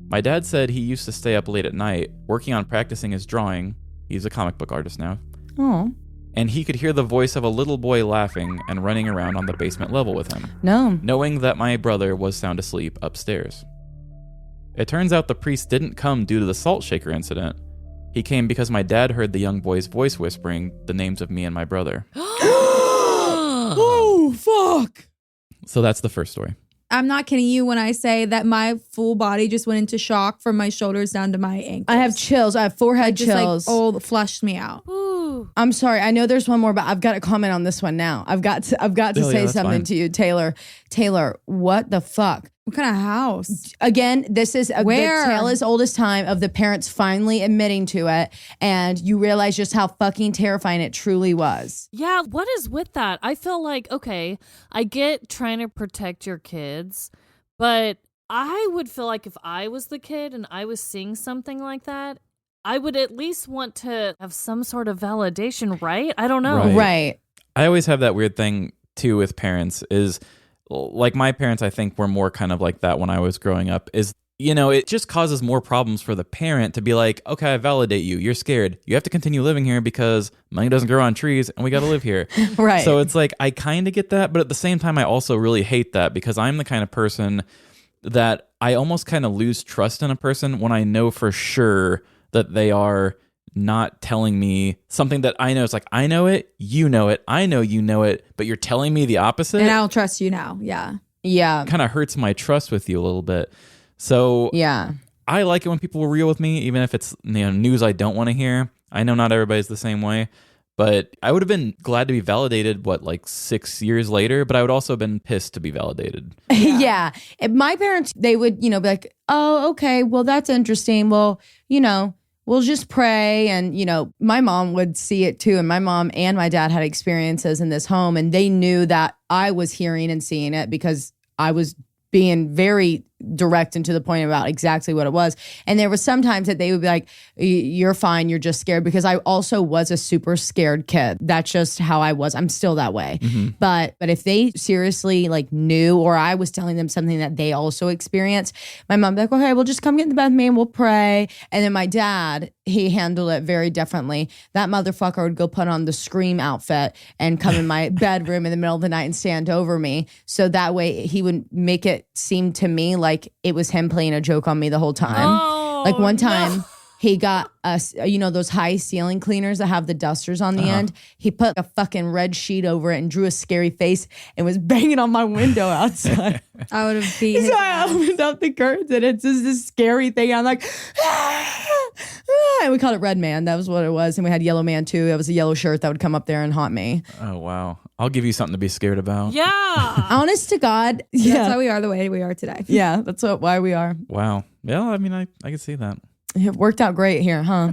My dad said he used to stay up late at night, working on practicing his drawing. He's a comic book artist now. Oh. And he could hear the voice of a little boy laughing and running around on the basement level with him. No. Knowing that my brother was sound asleep upstairs. It turns out the priest didn't come due to the salt shaker incident. He came because my dad heard the young boy's voice whispering the names of me and my brother. Oh, fuck. So that's the first story. I'm not kidding you when I say that my full body just went into shock from my shoulders down to my ankles. I have chills. I have forehead just chills. Flushed me out. Ooh. I'm sorry. I know there's one more, but I've got to comment on this one now. I've got to say that's something fine. to you, Taylor. Taylor, what the fuck? What kind of house? Again, this is Where? the tale as old as time of the parents finally admitting to it, and you realize just how fucking terrifying it truly was. Yeah, what is with that? I feel like, okay, I get trying to protect your kids, but I would feel like if I was the kid and I was seeing something like that, I would at least want to have some sort of validation, right? I don't know. Right. I always have that weird thing, too, with parents is, like my parents, I think, were more kind of like that when I was growing up, is, you know, it just causes more problems for the parent to be like, okay, I validate you. You're scared. You have to continue living here because money doesn't grow on trees and we got to live here. Right. So it's like, I kind of get that, but at the same time, I also really hate that because I'm the kind of person that I almost kind of lose trust in a person when I know for sure that they are not telling me something that I know. It's like, I know it, you know it, I know you know it, but you're telling me the opposite. And I don't trust you now. Yeah. Yeah. Kind of hurts my trust with you a little bit. So Yeah. I like it when people are real with me, even if it's, you know, news I don't want to hear. I know not everybody's the same way, but I would have been glad to be validated, like 6 years later, but I would also have been pissed to be validated. Yeah. My parents, they would, be like, oh, okay, well, that's interesting. Well, we'll just pray. And, my mom would see it too. And my mom and my dad had experiences in this home, and they knew that I was hearing and seeing it because I was being very direct and to the point about exactly what it was. And there was sometimes that they would be like, you're fine, you're just scared, because I also was a super scared kid. That's just how I was. I'm still that way. Mm-hmm. But if they seriously knew, or I was telling them something that they also experienced, my mom would be like, okay, we'll just come get in the bed with me and we'll pray. And then my dad, he handled it very differently. That motherfucker would go put on the Scream outfit and come in my bedroom in the middle of the night and stand over me. So that way he would make it seem to me like it was him playing a joke on me the whole time. Oh, One time, He got us, those high ceiling cleaners that have the dusters on the end. He put a fucking red sheet over it and drew a scary face and was banging on my window outside. I would have beat his So I ass. opened up the curtains and it's just this scary thing. I'm like, and we called it Red Man. That was what it was. And we had Yellow Man too. It was a yellow shirt that would come up there and haunt me. Oh, wow. I'll give you something to be scared about. Yeah. Honest to God. That's Yeah. why we are the way we are today. Yeah. That's why we are. Wow. Yeah, I mean, I can see that. It worked out great here, huh?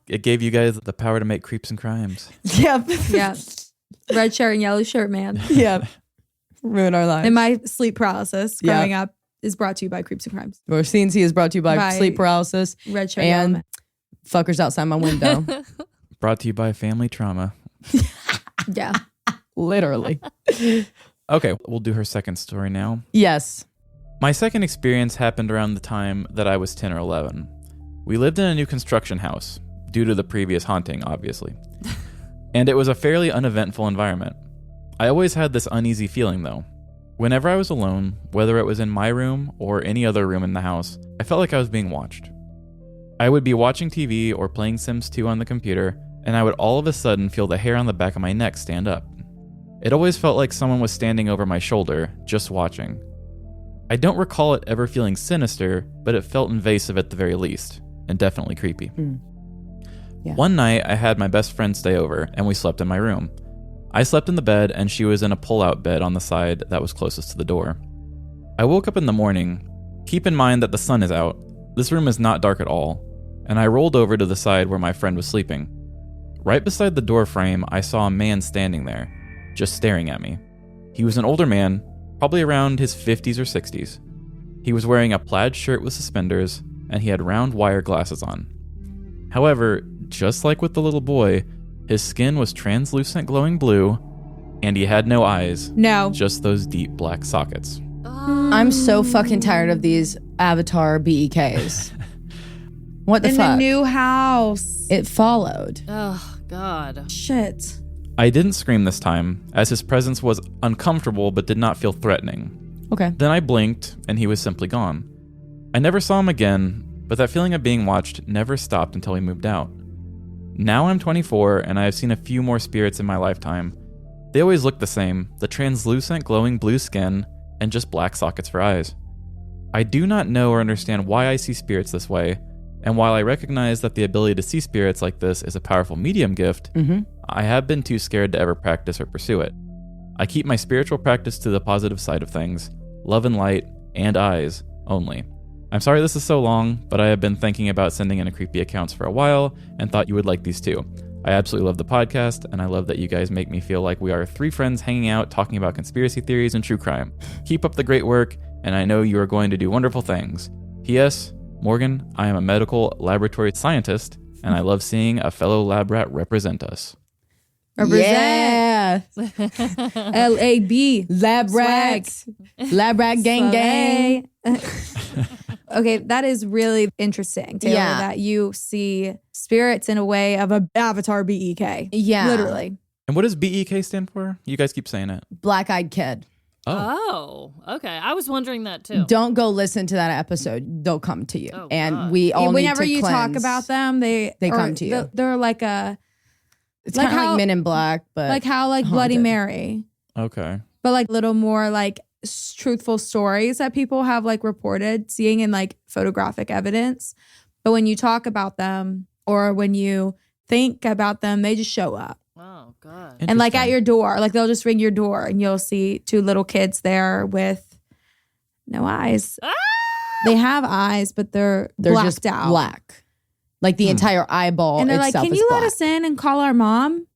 It gave you guys the power to make creeps and crimes. Yep. Yeah. Red shirt and yellow shirt, man. Yep. Ruin our lives. And my sleep paralysis Yeah. growing up is brought to you by Creeps and Crimes. Or CNC is brought to you by By sleep paralysis Red shirt, yellow and man. fuckers outside my window. Brought to you by family trauma. Yeah. Literally. Okay, we'll do her second story now. Yes. My second experience happened around the time that I was 10 or 11. We lived in a new construction house, due to the previous haunting, obviously. And it was a fairly uneventful environment. I always had this uneasy feeling, though. Whenever I was alone, whether it was in my room or any other room in the house, I felt like I was being watched. I would be watching TV or playing Sims 2 on the computer, and I would all of a sudden feel the hair on the back of my neck stand up. It always felt like someone was standing over my shoulder, just watching. I don't recall it ever feeling sinister, but it felt invasive at the very least, and definitely creepy. Yeah. One night, I had my best friend stay over, and we slept in my room. I slept in the bed, and she was in a pull-out bed on the side that was closest to the door. I woke up in the morning. Keep in mind that the sun is out. This room is not dark at all, and I rolled over to the side where my friend was sleeping. Right beside the door frame, I saw a man standing there, just staring at me. He was an older man, probably around his 50s or 60s. He was wearing a plaid shirt with suspenders, and he had round wire glasses on. However, just like with the little boy, his skin was translucent glowing blue, and he had no eyes, No. just those deep black sockets. I'm so fucking tired of these Avatar BEKs. What the In fuck? the new house. It followed. Oh, God. Shit. I didn't scream this time, as his presence was uncomfortable but did not feel threatening. Okay. Then I blinked, and he was simply gone. I never saw him again, but that feeling of being watched never stopped until we moved out. Now I'm 24, and I have seen a few more spirits in my lifetime. They always look the same, the translucent glowing blue skin, and just black sockets for eyes. I do not know or understand why I see spirits this way, and while I recognize that the ability to see spirits like this is a powerful medium gift, I have been too scared to ever practice or pursue it. I keep my spiritual practice to the positive side of things, love and light, and eyes only. I'm sorry this is so long, but I have been thinking about sending in a creepy accounts for a while and thought you would like these too. I absolutely love the podcast, and I love that you guys make me feel like we are three friends hanging out talking about conspiracy theories and true crime. Keep up the great work, and I know you are going to do wonderful things. P.S. Morgan, I am a medical laboratory scientist, and I love seeing a fellow lab rat represent us. Represent. Yeah. LAB. Lab rats. Lab rat gang gang. Okay, that is really interesting, Taylor, Yeah. that you see spirits in a way of a Avatar BEK. Yeah. Literally. And what does BEK stand for? You guys keep saying it. Black-eyed kid. Oh, okay. I was wondering that too. Don't go listen to that episode. They'll come to you. Oh, and God. we all Whenever need to you talk cleanse. about them, they come to you. They're like a It's like kind of how- like Men in Black, but like how like Bloody haunted. Mary, Okay. but like little more like truthful stories that people have like reported seeing in like photographic evidence. But when you talk about them or when you think about them, they just show up. Oh, God. And like at Interesting. your door, like they'll just ring your door and you'll see two little kids there with no eyes. Ah! They have eyes, but they're blacked just out. black. Like the entire eyeball And they're like, itself "Can is you black. let us in and call our mom?"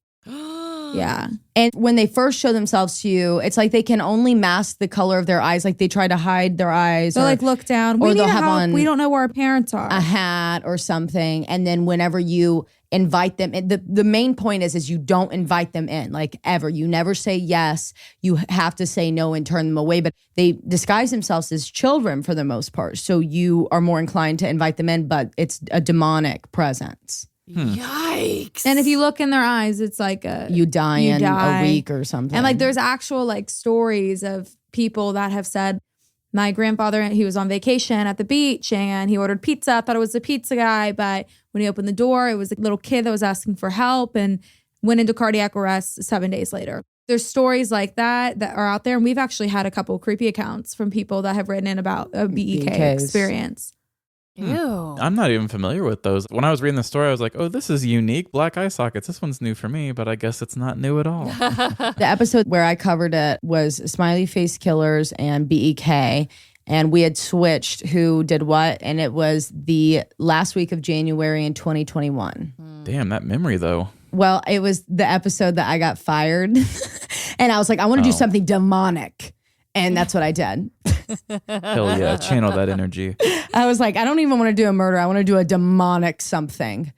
Yeah. And when they first show themselves to you, it's like they can only mask the color of their eyes. Like they try to hide their eyes They'll or like look down. or We need they'll help. have on We don't know where our parents are. a hat or something. And then whenever you invite them, the main point is you don't invite them in, like ever. You never say yes. You have to say no and turn them away. But they disguise themselves as children for the most part. So you are more inclined to invite them in, but it's a demonic presence. Yikes. And if you look in their eyes, it's like You die in die. a week or something. and like there's actual like stories of people that have said my grandfather, he was on vacation at the beach and he ordered pizza. Thought it was the pizza guy, but when he opened the door, it was a little kid that was asking for help and went into cardiac arrest 7 days later. There's stories like that are out there. And we've actually had a couple of creepy accounts from people that have written in about a BEK experience. Ew. I'm not even familiar with those. When I was reading the story, I was like, oh, this is unique. Black eye sockets. This one's new for me, but I guess it's not new at all. The episode where I covered it was Smiley Face Killers and BEK. And we had switched who did what. And it was the last week of January in 2021. Damn, that memory, though. Well, it was the episode that I got fired. And I was like, I want to do something demonic. And that's what I did. Hell yeah, channel that energy. I was like, I don't even want to do a murder. I want to do a demonic something.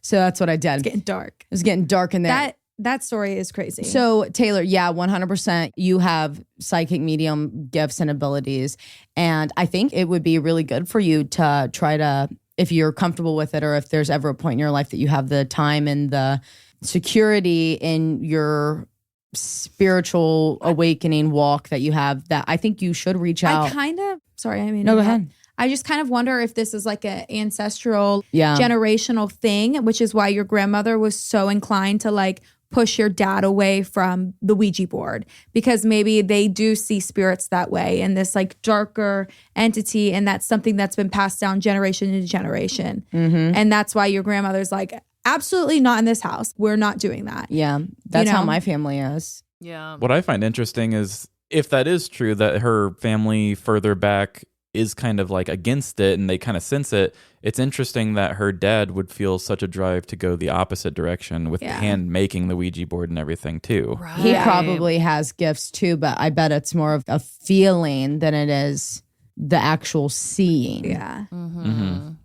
So that's what I did. It's getting dark. It was getting dark in there. That story is crazy. So Taylar, yeah, 100%. You have psychic medium gifts and abilities. And I think it would be really good for you to try to, if you're comfortable with it, or if there's ever a point in your life that you have the time and the security in your spiritual awakening walk that you have, that I think you should reach out. No, go ahead. I just kind of wonder if this is like an ancestral, Yeah. generational thing, which is why your grandmother was so inclined to like push your dad away from the Ouija board, because maybe they do see spirits that way and this like darker entity, and that's something that's been passed down generation to generation. And that's why your grandmother's like, absolutely not in this house. We're not doing that. Yeah, that's how know? my family is. Yeah. What I find interesting is if that is true, that her family further back is kind of like against it and they kind of sense it. It's interesting that her dad would feel such a drive to go the opposite direction with the hand making the Ouija board and everything too. Right. He probably has gifts too, but I bet it's more of a feeling than it is the actual seeing. Yeah.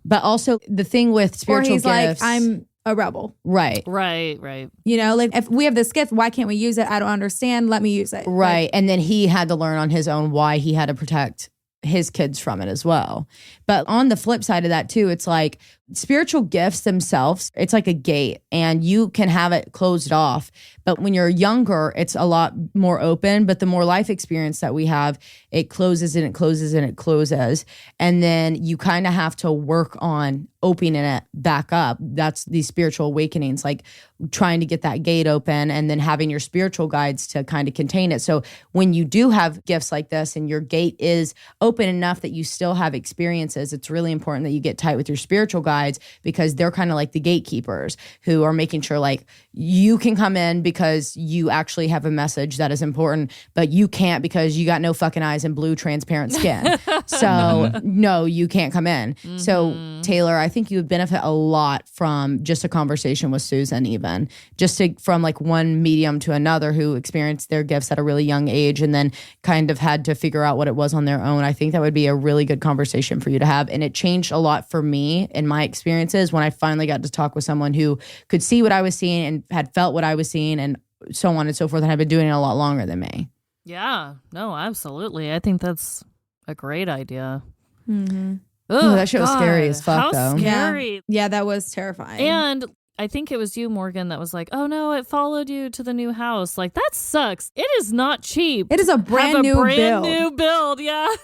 But also the thing with Or spiritual he's gifts, like, I'm a rebel. right. Right. You know, like if we have this gift, why can't we use it? I don't understand. Let me use it. Right. And then he had to learn on his own why he had to protect his kids from it as well. But on the flip side of that too, it's like spiritual gifts themselves, it's like a gate and you can have it closed off. But when you're younger, it's a lot more open. But the more life experience that we have, it closes and it closes and it closes. And then you kind of have to work on opening it back up. That's these spiritual awakenings, like trying to get that gate open and then having your spiritual guides to kind of contain it. So when you do have gifts like this and your gate is open enough that you still have experiences, it's really important that you get tight with your spiritual guides, because they're kind of like the gatekeepers who are making sure like you can come in because you actually have a message that is important, but you can't because you got no fucking eyes and blue transparent skin. So no, you can't come in. So Taylar, I think you would benefit a lot from just a conversation with Susan, even just from like one medium to another who experienced their gifts at a really young age and then kind of had to figure out what it was on their own. I think that would be a really good conversation for you to have. And it changed a lot for me in my experiences when I finally got to talk with someone who could see what I was seeing and had felt what I was seeing and so on and so forth, and had been doing it a lot longer than me. Yeah. No, absolutely. I think that's a great idea. Mm-hmm. Oh, that shit was scary as fuck, How though. scary. Yeah, that was terrifying. And I think it was you, Morgan, that was like, oh no, it followed you to the new house. Like, that sucks. It is not cheap. It is a brand new build. New build, yeah.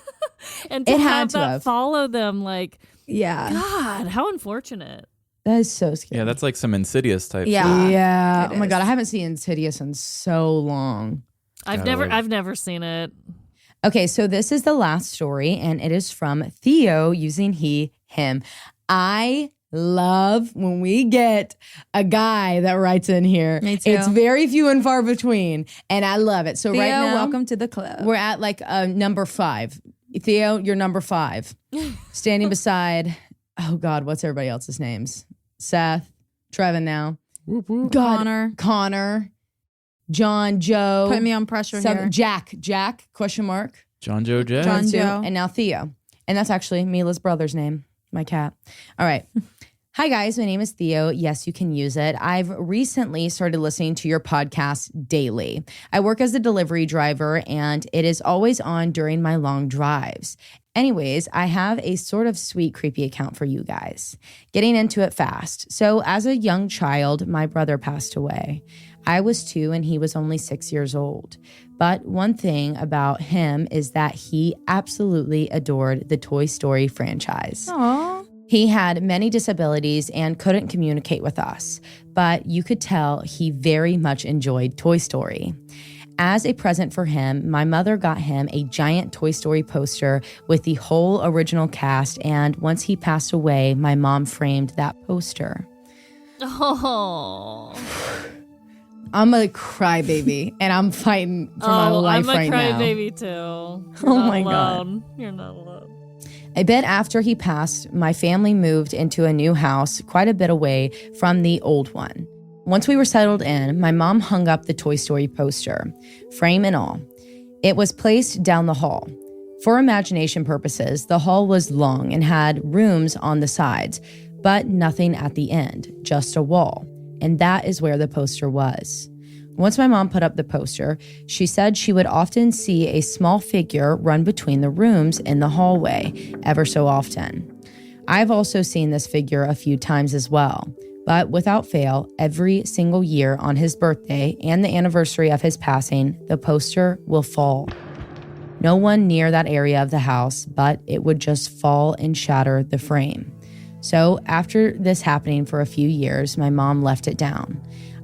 And to It had have to that have. follow them, like, Yeah. God, how unfortunate. That is so scary. Yeah, that's like some Insidious type Yeah. shit. Yeah. It Oh my is. God, I haven't seen Insidious in so long. I've Gotta never seen it. Okay, so this is the last story, and it is from Theo using he, him. I love when we get a guy that writes in here. Me too. It's very few and far between, and I love it. So Theo, right now, welcome to the club. we're at like number 5. Theo, you're number 5. Standing beside, oh God, what's everybody else's names? Seth, Trevin now. God, Connor, John, Joe. Putting me on pressure here. Jack, question mark. John Joe Jack. John Two, Joe. and now Theo. And that's actually Mila's brother's name, my cat. All right. Hi, guys. My name is Theo. Yes, you can use it. I've recently started listening to your podcast daily. I work as a delivery driver, and it is always on during my long drives. Anyways, I have a sort of sweet, creepy account for you guys. Getting into it fast. So, as a young child, my brother passed away. I was 2 and he was only 6 years old. But one thing about him is that he absolutely adored the Toy Story franchise. Aww. He had many disabilities and couldn't communicate with us, but you could tell he very much enjoyed Toy Story. As a present for him, my mother got him a giant Toy Story poster with the whole original cast, and once he passed away, my mom framed that poster. Oh. I'm a crybaby, and I'm fighting for my life right now. I'm a crybaby too. Oh my God. You're not alone. A bit after he passed, my family moved into a new house quite a bit away from the old one. Once we were settled in, my mom hung up the Toy Story poster, frame and all. It was placed down the hall. For imagination purposes, the hall was long and had rooms on the sides, but nothing at the end, just a wall. And that is where the poster was. Once my mom put up the poster, she said she would often see a small figure run between the rooms in the hallway, ever so often. I've also seen this figure a few times as well, but without fail, every single year on his birthday and the anniversary of his passing, the poster will fall. No one near that area of the house, but it would just fall and shatter the frame. So after this happening for a few years, my mom left it down.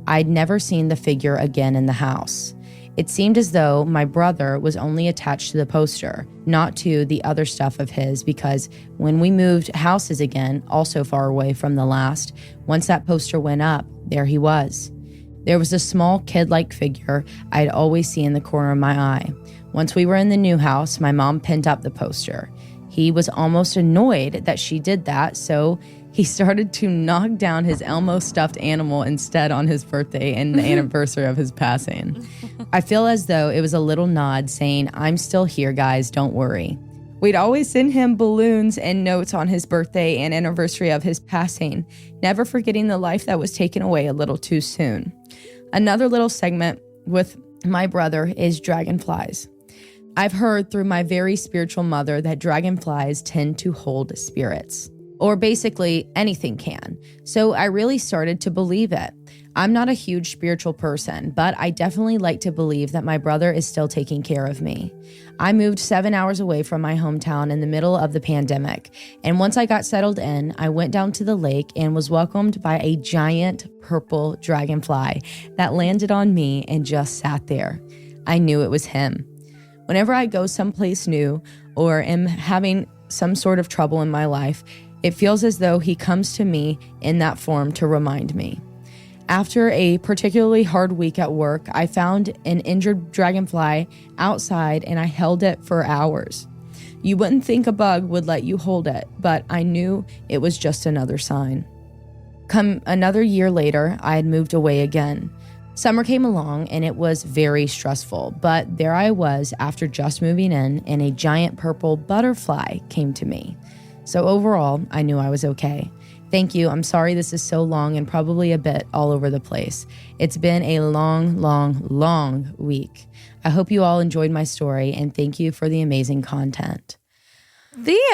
I'd never seen the figure again in the house. It seemed as though my brother was only attached to the poster, not to the other stuff of his, because when we moved houses again, also far away from the last, once that poster went up, there he was. There was a small kid-like figure I'd always see in the corner of my eye. Once we were in the new house, my mom pinned up the poster. He was almost annoyed that she did that, so he started to knock down his Elmo stuffed animal instead on his birthday and the anniversary of his passing. I feel as though it was a little nod saying, "I'm still here, guys, don't worry." We'd always send him balloons and notes on his birthday and anniversary of his passing, never forgetting the life that was taken away a little too soon. Another little segment with my brother is dragonflies. I've heard through my very spiritual mother that dragonflies tend to hold spirits. Or basically anything can. So I really started to believe it. I'm not a huge spiritual person, but I definitely like to believe that my brother is still taking care of me. I moved 7 hours away from my hometown in the middle of the pandemic, and once I got settled in, I went down to the lake and was welcomed by a giant purple dragonfly that landed on me and just sat there. I knew it was him. Whenever I go someplace new or am having some sort of trouble in my life, it feels as though he comes to me in that form to remind me. After a particularly hard week at work, I found an injured dragonfly outside and I held it for hours. You wouldn't think a bug would let you hold it, but I knew it was just another sign. Come another year later, I had moved away again. Summer came along and it was very stressful, but there I was after just moving in and a giant purple butterfly came to me. So overall, I knew I was okay. Thank you. I'm sorry this is so long and probably a bit all over the place. It's been a long week. I hope you all enjoyed my story and thank you for the amazing content. Theo.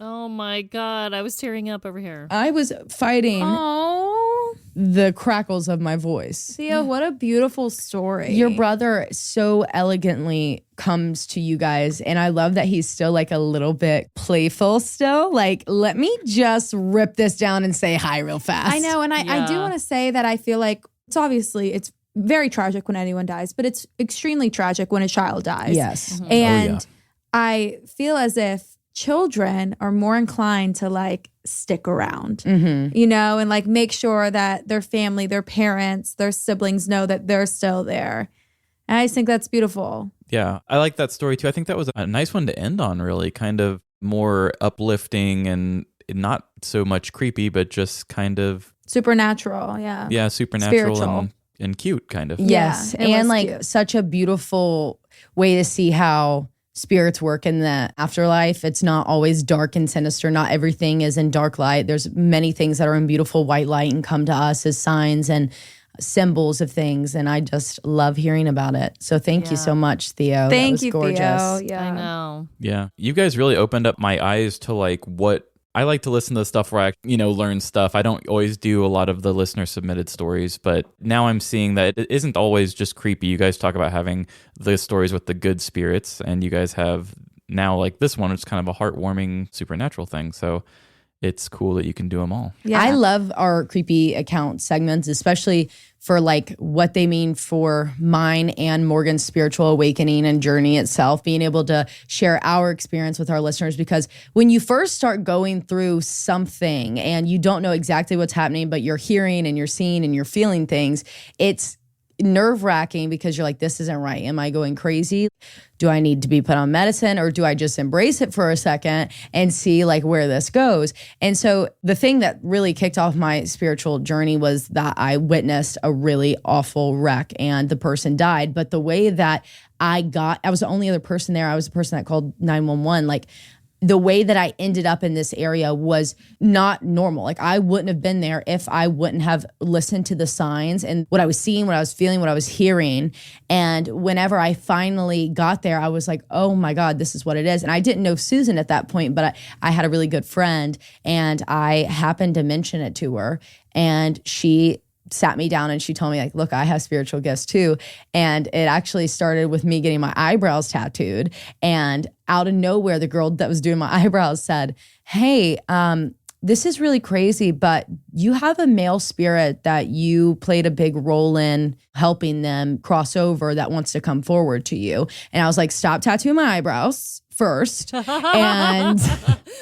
Oh my God. I was tearing up over here. I was fighting Oh, the crackles of my voice. Theo, what a beautiful story. Your brother so elegantly comes to you guys, and I love that he's still like a little bit playful still. Like, let me just rip this down and say hi real fast. I know, and I do want to say that I feel like it's very tragic when anyone dies, but it's extremely tragic when a child dies. Yes. Mm-hmm. And I feel as if children are more inclined to like stick around, you know, and like make sure that their family, their parents, their siblings know that they're still there. And I just think that's beautiful. Yeah, I like that story too. I think that was a nice one to end on, really. Kind of more uplifting and not so much creepy, but just kind of supernatural. Yeah. Yeah, supernatural Spiritual. and cute, kind of. Yes. Yeah, it was and like cute. such a beautiful way to see how spirits work in the afterlife. It's not always dark and sinister. Not everything is in dark light. There's many things that are in beautiful white light and come to us as signs and symbols of things. And I just love hearing about it. So thank you so much, Theo. That Thank was you, gorgeous. Theo. Yeah. I know. Yeah. You guys really opened up my eyes to like what I like to listen to stuff where I, learn stuff. I don't always do a lot of the listener submitted stories, but now I'm seeing that it isn't always just creepy. You guys talk about having the stories with the good spirits, and you guys have now like this one, it's kind of a heartwarming supernatural thing. So it's cool that you can do them all. Yeah. I love our creepy account segments, especially for like what they mean for mine and Morgan's spiritual awakening and journey itself, being able to share our experience with our listeners. Because when you first start going through something and you don't know exactly what's happening, but you're hearing and you're seeing and you're feeling things, it's nerve-wracking because you're like, this isn't right. Am I going crazy? Do I need to be put on medicine, or do I just embrace it for a second and see like where this goes? And so the thing that really kicked off my spiritual journey was that I witnessed a really awful wreck and the person died. But the way that I was the only other person there. I was the person that called 911. Like, the way that I ended up in this area was not normal. Like, I wouldn't have been there if I wouldn't have listened to the signs and what I was seeing, what I was feeling, what I was hearing. And whenever I finally got there, I was like, oh my God, this is what it is. And I didn't know Susan at that point, but I had a really good friend, and I happened to mention it to her, and she sat me down and she told me, like, look, I have spiritual gifts too. And it actually started with me getting my eyebrows tattooed. And out of nowhere, the girl that was doing my eyebrows said, hey, this is really crazy, but you have a male spirit that you played a big role in helping them cross over that wants to come forward to you. And I was like, stop tattooing my eyebrows first. And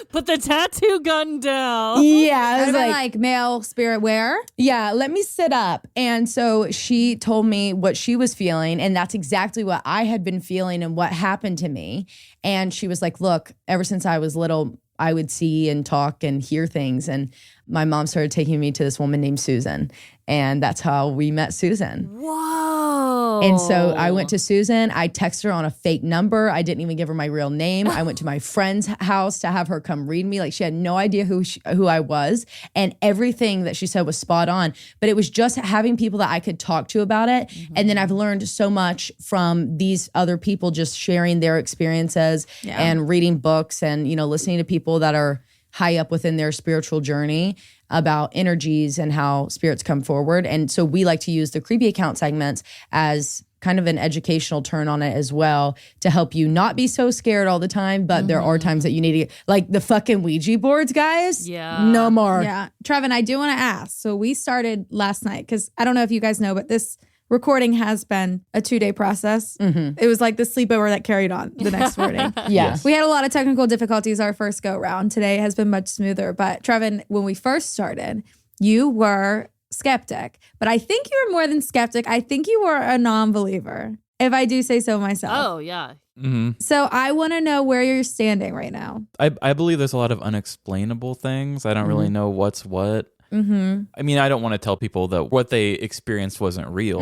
put the tattoo gun down. Yeah, I was like male spirit where? Yeah, let me sit up. And so she told me what she was feeling, and that's exactly what I had been feeling and what happened to me. And she was like, look, ever since I was little, I would see and talk and hear things. And my mom started taking me to this woman named Susan. And that's how we met Susan. Whoa. And so I went to Susan. I texted her on a fake number. I didn't even give her my real name. I went to my friend's house to have her come read me. Like, she had no idea who I was. And everything that she said was spot on. But it was just having people that I could talk to about it. Mm-hmm. And then I've learned so much from these other people just sharing their experiences and reading books and, listening to people that are high up within their spiritual journey about energies and how spirits come forward. And so we like to use the creepy account segments as kind of an educational turn on it as well, to help you not be so scared all the time. But there are times that you need to get, like the fucking Ouija boards, guys. Yeah. No more. Yeah. Trevin, I do want to ask. So we started last night, because I don't know if you guys know, but this recording has been a 2-day process. Mm-hmm. It was like the sleepover that carried on the next morning. Yes. We had a lot of technical difficulties our first go round. Today has been much smoother. But Trevin, when we first started, you were skeptic. But I think you were more than skeptic. I think you were a non-believer, if I do say so myself. Oh, yeah. Mm-hmm. So I want to know where you're standing right now. I believe there's a lot of unexplainable things. I don't really know what's what. Mm-hmm. I mean, I don't want to tell people that what they experienced wasn't real,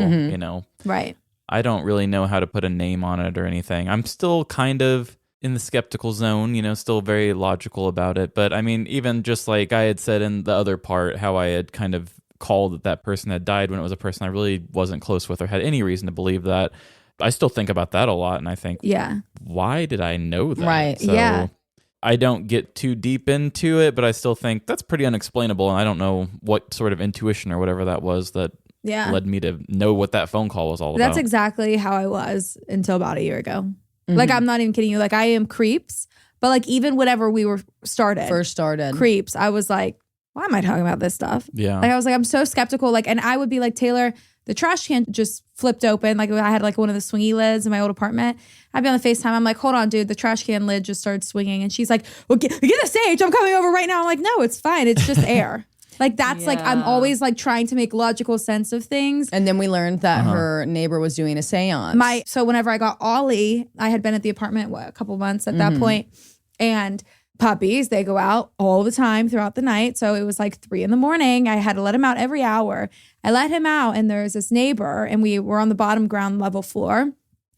Right. I don't really know how to put a name on it or anything. I'm still kind of in the skeptical zone, still very logical about it. But I mean, even just like I had said in the other part, how I had kind of called that person had died when it was a person I really wasn't close with or had any reason to believe that. I still think about that a lot, and I think, why did I know that? Right. So I don't get too deep into it, but I still think that's pretty unexplainable, and I don't know what sort of intuition or whatever that was that led me to know what that phone call was all about. That's exactly how I was until about a year ago. Mm-hmm. Like, I'm not even kidding you. Like, I am creeps, but like even whenever we were first started creeps, I was like, why am I talking about this stuff? Yeah. Like, I was like, I'm so skeptical. Like, and I would be like, Taylar, the trash can just flipped open. Like, I had like one of the swingy lids in my old apartment. I'd be on the FaceTime. I'm like, hold on, dude. The trash can lid just started swinging. And she's like, well, get a sage. I'm coming over right now. I'm like, no, it's fine. It's just air. Like, that's like, I'm always like trying to make logical sense of things. And then we learned that her neighbor was doing a seance. So whenever I got Ollie, I had been at the apartment, a couple months at that point. And puppies, they go out all the time throughout the night. So it was like 3 a.m. I had to let him out every hour. I let him out, and there's this neighbor, and we were on the bottom ground level floor,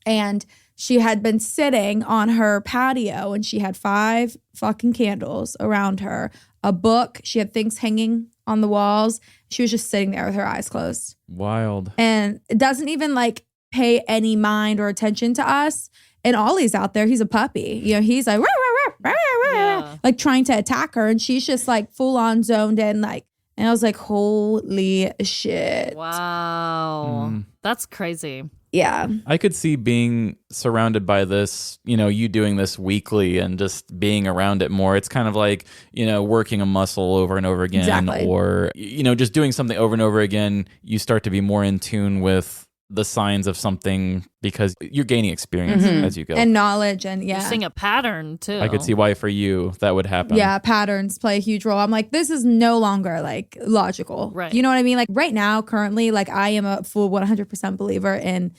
and she had been sitting on her patio, and she had 5 fucking candles around her, a book. She had things hanging on the walls. She was just sitting there with her eyes closed. Wild. And it doesn't even like pay any mind or attention to us. And Ollie's out there. He's a puppy. He's like, rah, rah, rah. Yeah. like trying to attack her. And she's just like full on zoned in, like, and I was like, holy shit. Wow. That's crazy. Yeah. I could see being surrounded by this, you doing this weekly and just being around it more. It's kind of like, working a muscle over and over again. Exactly. Or, just doing something over and over again. You start to be more in tune with the signs of something because you're gaining experience as you go. And knowledge and You're seeing a pattern too. I could see why for you that would happen. Yeah, patterns play a huge role. I'm like, this is no longer like logical. Right. You know what I mean? Like right now, currently, like I am a full 100% believer in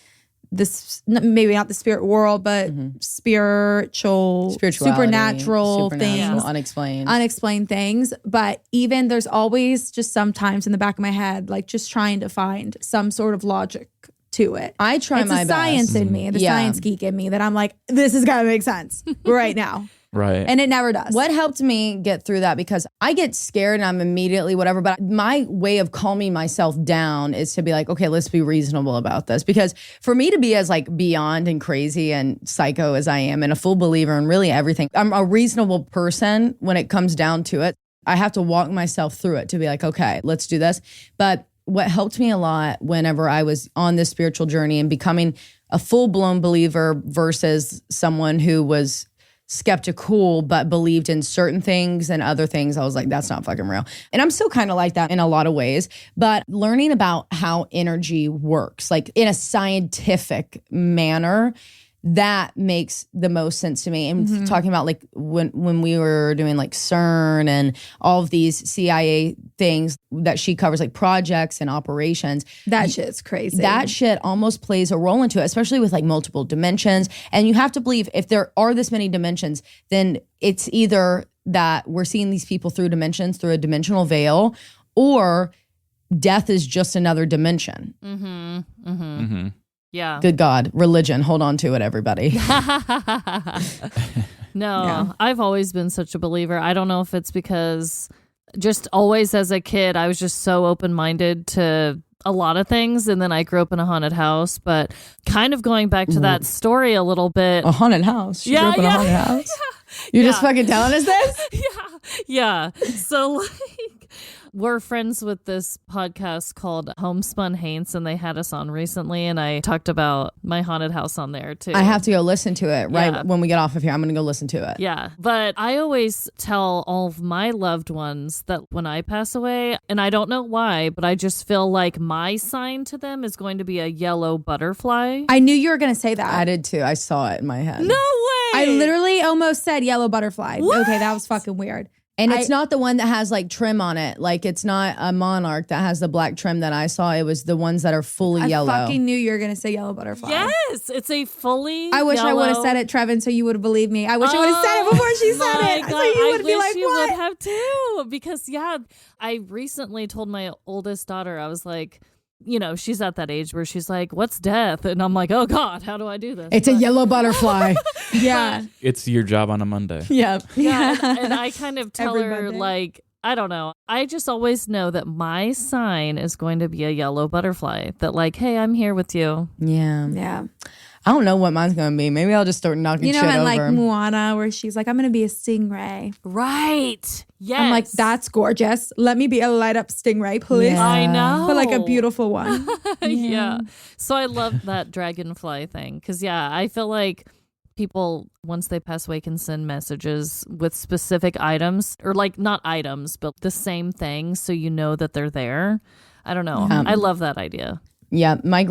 this, maybe not the spirit world, but spirituality, supernatural things. Unexplained things. But even there's always just sometimes in the back of my head, like just trying to find some sort of logic to it. I try my best. It's the science in me, the science geek in me that I'm like, this has got to make sense right now. Right. And it never does. What helped me get through that, because I get scared and I'm immediately whatever, but my way of calming myself down is to be like, okay, let's be reasonable about this. Because for me to be as like beyond and crazy and psycho as I am and a full believer in really everything, I'm a reasonable person when it comes down to it. I have to walk myself through it to be like, okay, let's do this. But what helped me a lot whenever I was on this spiritual journey and becoming a full-blown believer versus someone who was skeptical but believed in certain things and other things, I was like, that's not fucking real. And I'm still kind of like that in a lot of ways, but learning about how energy works, like in a scientific manner, that makes the most sense to me. And talking about like when we were doing like CERN and all of these CIA things that she covers, like projects and operations. That shit's crazy. That shit almost plays a role into it, especially with like multiple dimensions. And you have to believe if there are this many dimensions, then it's either that we're seeing these people through dimensions, through a dimensional veil, or death is just another dimension. Yeah. Good God. Religion. Hold on to it, everybody. No, I've always been such a believer. I don't know if it's because just always as a kid, I was just so open-minded to a lot of things. And then I grew up in a haunted house, but kind of going back to that story a little bit. A haunted house? She grew up in a haunted house? You're just fucking telling us this? Yeah. So like, we're friends with this podcast called Homespun Haints, and they had us on recently, and I talked about my haunted house on there too. I have to go listen to it right when we get off of here. I'm going to go listen to it. Yeah. But I always tell all of my loved ones that when I pass away, and I don't know why, but I just feel like my sign to them is going to be a yellow butterfly. I knew you were going to say that. I did too. I saw it in my head. No way. I literally almost said yellow butterfly. What? Okay, that was fucking weird. And it's not the one that has like trim on it. Like it's not a monarch that has the black trim that I saw. It was the ones that are fully yellow. I fucking knew you were going to say yellow butterfly. Yes, it's a fully I wish I would have yellow- said it, Trevin, so you would have believed me. I wish I would have said it before she said my it. God, So you would I be wish like, you what? would have too. Because I recently told my oldest daughter, I was like, she's at that age where she's like, what's death? And I'm like, oh God, how do I do this? It's a yellow butterfly. Yeah. It's your job on a Monday. Yeah. Yeah. And I kind of tell Every her Monday. like, I don't know. I just always know that my sign is going to be a yellow butterfly. That like, hey, I'm here with you. Yeah. Yeah. I don't know what mine's going to be. Maybe I'll just start knocking You know, shit and over. like Moana, where she's like, I'm going to be a stingray. Right. Yes. I'm like, that's gorgeous. Let me be a light up stingray, please. Yeah. I know. But like a beautiful one. Yeah. So I love that dragonfly thing. Because, I feel like people, once they pass away, can send messages with specific items, or like not items, but the same thing. So you know that they're there. I don't know. I love that idea. Yeah. My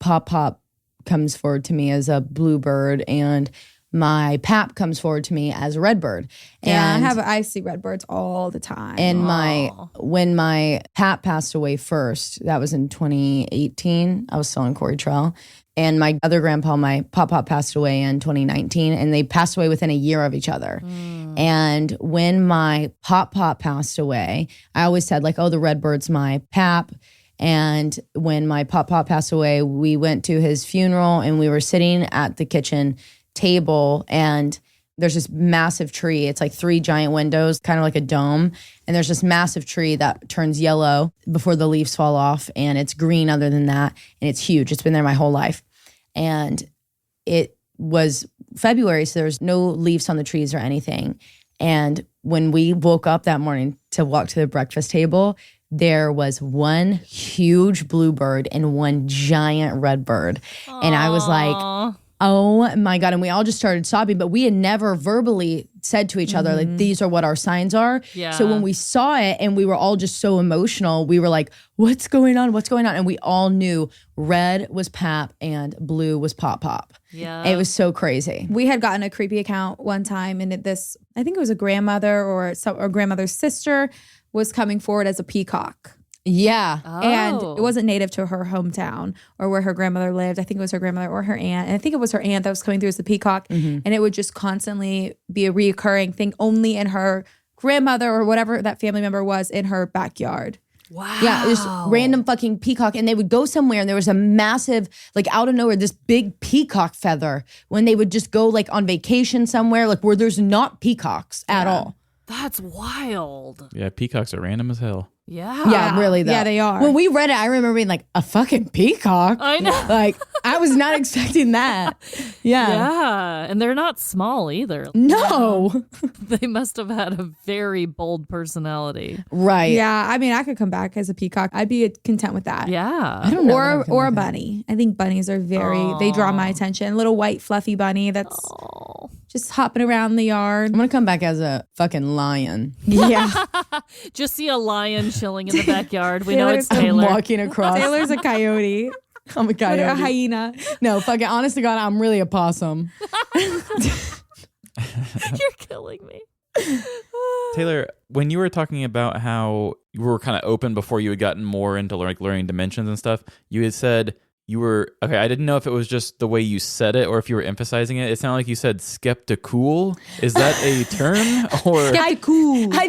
pop comes forward to me as a bluebird, and my pap comes forward to me as a redbird. Yeah, And I see redbirds all the time. And when my pap passed away first, that was in 2018. I was still in Corey Trail. And my other grandpa, my pop passed away in 2019, and they passed away within a year of each other. And when my pop passed away, I always said like, oh, the redbird's my pap. And when my pop passed away, we went to his funeral, and we were sitting at the kitchen table, and there's this massive tree. It's like 3 giant windows, kind of like a dome. And there's this massive tree that turns yellow before the leaves fall off. And it's green other than that. And it's huge. It's been there my whole life. And it was February, so there's no leaves on the trees or anything. And when we woke up that morning to walk to the breakfast table, there was one huge bluebird and one giant red bird. And I was like, oh my God. And we all just started sobbing, but we had never verbally said to each other, like, these are what our signs are. Yeah. So when we saw it and we were all just so emotional, we were like, what's going on? What's going on? And we all knew red was Pap and blue was Pop Pop. Yeah. It was so crazy. We had gotten a creepy account one time, and I think it was a grandmother or grandmother's sister was coming forward as a peacock. Yeah. And it wasn't native to her hometown or where her grandmother lived. I think it was her grandmother or her aunt. And I think it was her aunt that was coming through as the peacock. And it would just constantly be a reoccurring thing only in her grandmother or whatever that family member was in her backyard. Wow. Yeah, this random fucking peacock. And they would go somewhere and there was a massive, like out of nowhere, this big peacock feather when they would just go like on vacation somewhere, like where there's not peacocks at all. That's wild. Yeah, peacocks are random as hell. Yeah. Yeah, really though. Yeah, they are. When we read it, I remember being like, a fucking peacock? I know. Like, I was not expecting that. Yeah. Yeah. And they're not small either. No. They must have had a very bold personality. Right. Yeah, I mean, I could come back as a peacock. I'd be content with that. Yeah. I don't know. what I would come Or a back bunny. I think bunnies are they draw my attention. A little white fluffy bunny that's just hopping around the yard. I'm going to come back as a fucking lion. Yeah. Just see a lion chilling in the backyard. We know Taylor's- it's Taylor. Walking across. Taylor's a coyote. I'm a Or coyote. a hyena. No, fucking honest to God, I'm really a possum. You're killing me. Taylor, when you were talking about how you were kind of open before you had gotten more into like learning dimensions and stuff, you had said you were, okay, I didn't know if it was just the way you said it or if you were emphasizing it. It sounded like you said skepticool. Is that a term or? I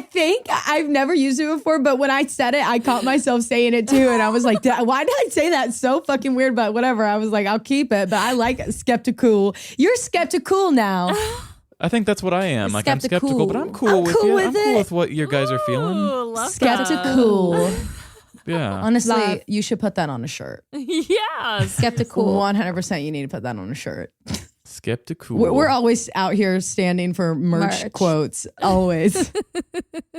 think I've never used it before, but when I said it, I caught myself saying it too. And I was like, why did I say that? So fucking weird, but whatever. I was like, I'll keep it, but I like skeptical. You're skeptical now. I think that's what I am. Like I'm Skeptical. skeptical, but I'm cool with cool you. with I'm cool it. with what you guys are feeling. Ooh, love Skeptical. Yeah. Honestly, Love. you should put that on a shirt. that. Yes. Skeptical. 100% you need to put that on a shirt. Skeptical. We're always out here standing for merch. Quotes. Always.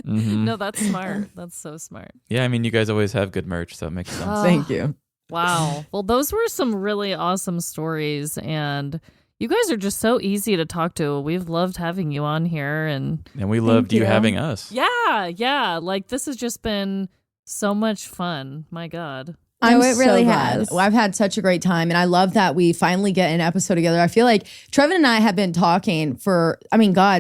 No, that's smart. That's so smart. Yeah, I mean, you guys always have good merch, so it makes sense. Thank you. Wow. Well, those were some really awesome stories, and you guys are just so easy to talk to. We've loved having you on here, and And we loved you you. having us. yeah, like this has just been so much fun. My God. No, it really glad. has. Well, I've had such a great time, and I love that we finally get an episode together. I feel like Trevin and I have been talking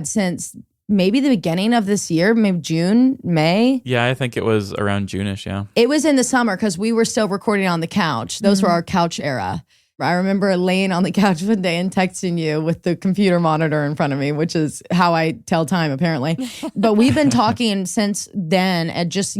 since maybe the beginning of this year, maybe June, May. Yeah, I think it was around June-ish, yeah. It was in the summer because we were still recording on the couch. Those were our couch era. I remember laying on the couch one day and texting you with the computer monitor in front of me, which is how I tell time, apparently. But we've been talking since then and just,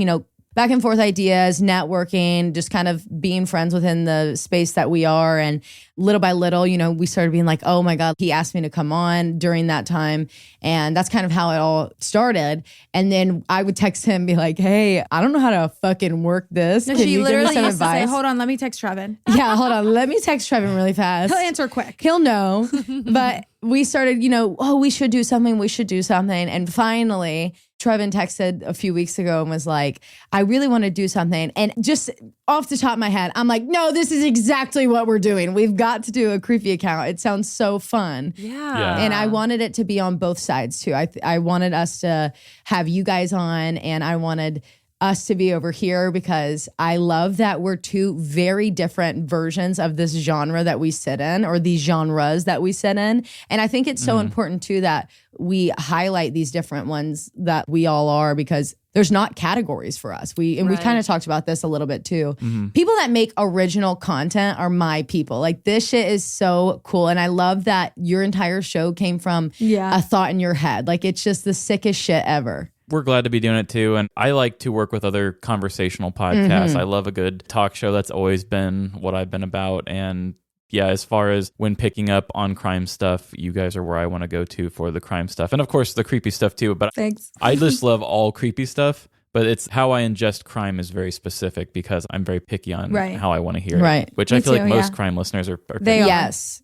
back and forth ideas, networking, just kind of being friends within the space that we are. And little by little, we started being like, oh my God, he asked me to come on during that time. And that's kind of how it all started. And then I would text him and be like, hey, I don't know how to fucking work this. No, Can she you give me literally some used to say, advice? hold on, let me text Trevin. Yeah, hold on. Let me text Trevin really fast. He'll answer quick. He'll know. But we started, we should do something. And finally, Trevin texted a few weeks ago and was like, I really want to do something. And just off the top of my head, I'm like, no, this is exactly what we're doing. We've got to do a creepy account. It sounds so fun. Yeah. And I wanted it to be on both sides too. I wanted us to have you guys on, and I wanted us to be over here because I love that we're two very different versions of this genre that we sit in, or these genres that we sit in. And I think it's so important too that we highlight these different ones that we all are, because there's not categories for us. We kind of talked about this a little bit too. People that make original content are my people. Like, this shit is so cool. And I love that your entire show came from a thought in your head. Like, it's just the sickest shit ever. We're glad to be doing it too. And I like to work with other conversational podcasts. I love a good talk show. That's always been what I've been about. And yeah, as far as when picking up on crime stuff, you guys are where I want to go to for the crime stuff. And of course, the creepy stuff too. But Thanks. I just love all creepy stuff. But it's how I ingest crime is very specific because I'm very picky on how I want to hear it. Which Me I feel like too, most crime listeners are They are.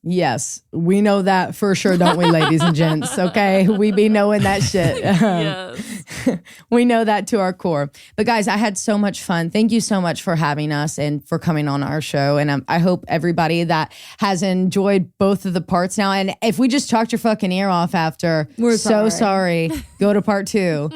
Yes. We know that for sure, don't we, ladies and gents? Okay. We be knowing that shit. Yes. We know that to our core. But guys, I had so much fun. Thank you so much for having us and for coming on our show. And I hope everybody that has enjoyed both of the parts now. And if we just talked your fucking ear off after, we're so sorry. Go to part 2.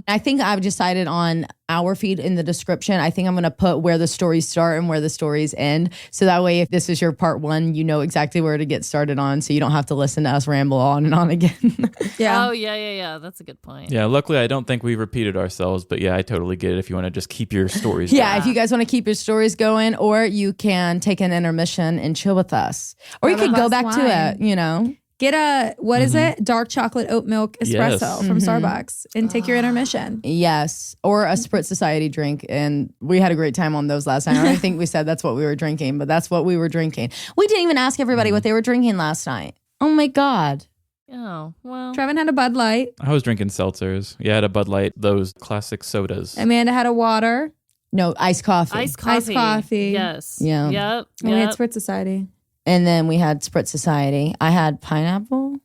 I think I've decided on our feed in the description. I think I'm going to put where the stories start and where the stories end. So that way, if this is your part 1, you know exactly where to get started on. So you don't have to listen to us ramble on and on again. Yeah. Oh, yeah. That's a good point. Yeah. Luckily, I don't think we repeated ourselves. But yeah, I totally get it if you want to just keep your stories Yeah. If you guys want to keep your stories going, or you can take an intermission and chill with us. Or you could go back to it, you know. Get a, what is it? Dark chocolate oat milk espresso from Starbucks and take your intermission. Yes. Or a Spritz Society drink. And we had a great time on those last night. I don't think we said that's what we were drinking, but that's what we were drinking. We didn't even ask everybody what they were drinking last night. Oh my God. Oh, well. Trevin had a Bud Light. I was drinking seltzers. Yeah, I had a Bud Light, those classic sodas. Amanda had a water. No, iced coffee. Iced coffee. Yes. Yeah. Yep. And we had Spritz Society. And then we had Spritz Society. I had pineapple.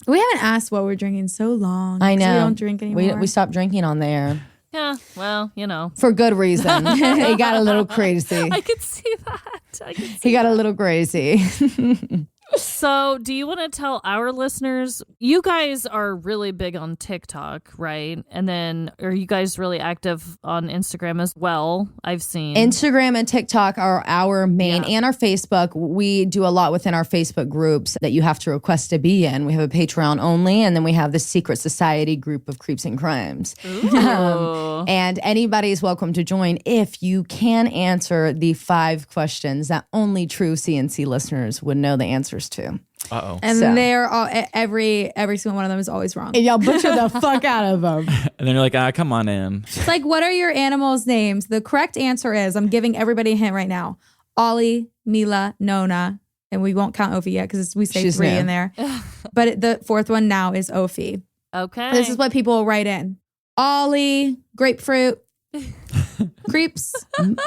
We haven't asked what we're drinking so long. I know. We don't drink anymore. We stopped drinking on there. Yeah, well, you know. For good reason. He got a little crazy. I could see that. He got a little crazy. So, do you want to tell our listeners, you guys are really big on TikTok, right? And then are you guys really active on Instagram as well? I've seen. Instagram and TikTok are our main, and our Facebook. We do a lot within our Facebook groups that you have to request to be in. We have a Patreon only, and then we have the Secret Society group of Creeps and Crimes. And anybody is welcome to join if you can answer the 5 questions that only true CNC listeners would know the answers to. And they're all, every single one of them is always wrong. And y'all butcher the fuck out of them. And then you're like, come on in. It's like, what are your animals' names? The correct answer is, I'm giving everybody a hint right now, Ollie, Mila, Nona, and we won't count Ophi yet because we say She's 3 new. In there. But the 4th one now is Ophi. Okay. This is what people will write in. Ollie, grapefruit, creeps,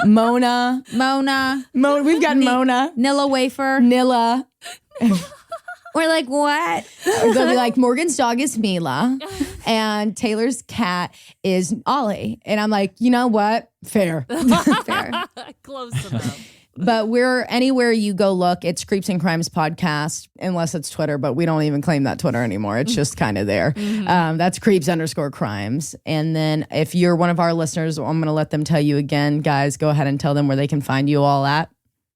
Mona. We've got Mona. Nilla wafer. Nilla. We're like, what? They'll be like, Morgan's dog is Mila and Taylor's cat is Ollie. And I'm like, you know what? Fair. Close enough. But we're anywhere you go look, it's Creeps and Crimes podcast, unless it's Twitter, but we don't even claim that Twitter anymore. It's just kind of there. That's Creeps_Crimes. And then if you're one of our listeners, I'm going to let them tell you again, guys, go ahead and tell them where they can find you all at.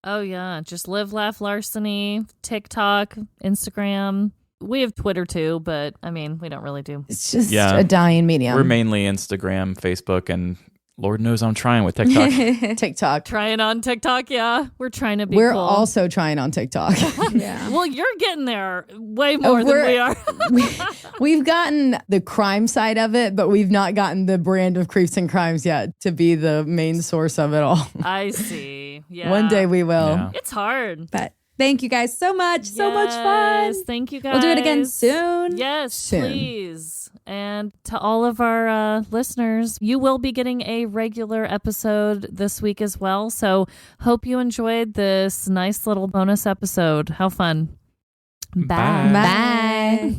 Oh, yeah. Just Live, Laugh, Larceny, TikTok, Instagram. We have Twitter too, but I mean, we don't really do. It's just a dying medium. We're mainly Instagram, Facebook, and Lord knows I'm trying with TikTok. TikTok. Trying on TikTok, yeah. We're trying to be We're cool. also trying on TikTok. Yeah. Well, you're getting there way more than we are. We've gotten the crime side of it, but we've not gotten the brand of Creeps and Crimes yet to be the main source of it all. I see. Yeah. One day we will. Yeah. It's hard. But thank you guys so much. So much fun. Thank you guys. We'll do it again soon. Yes, soon. Please. And to all of our listeners, you will be getting a regular episode this week as well. So hope you enjoyed this nice little bonus episode. How fun. Bye. Bye.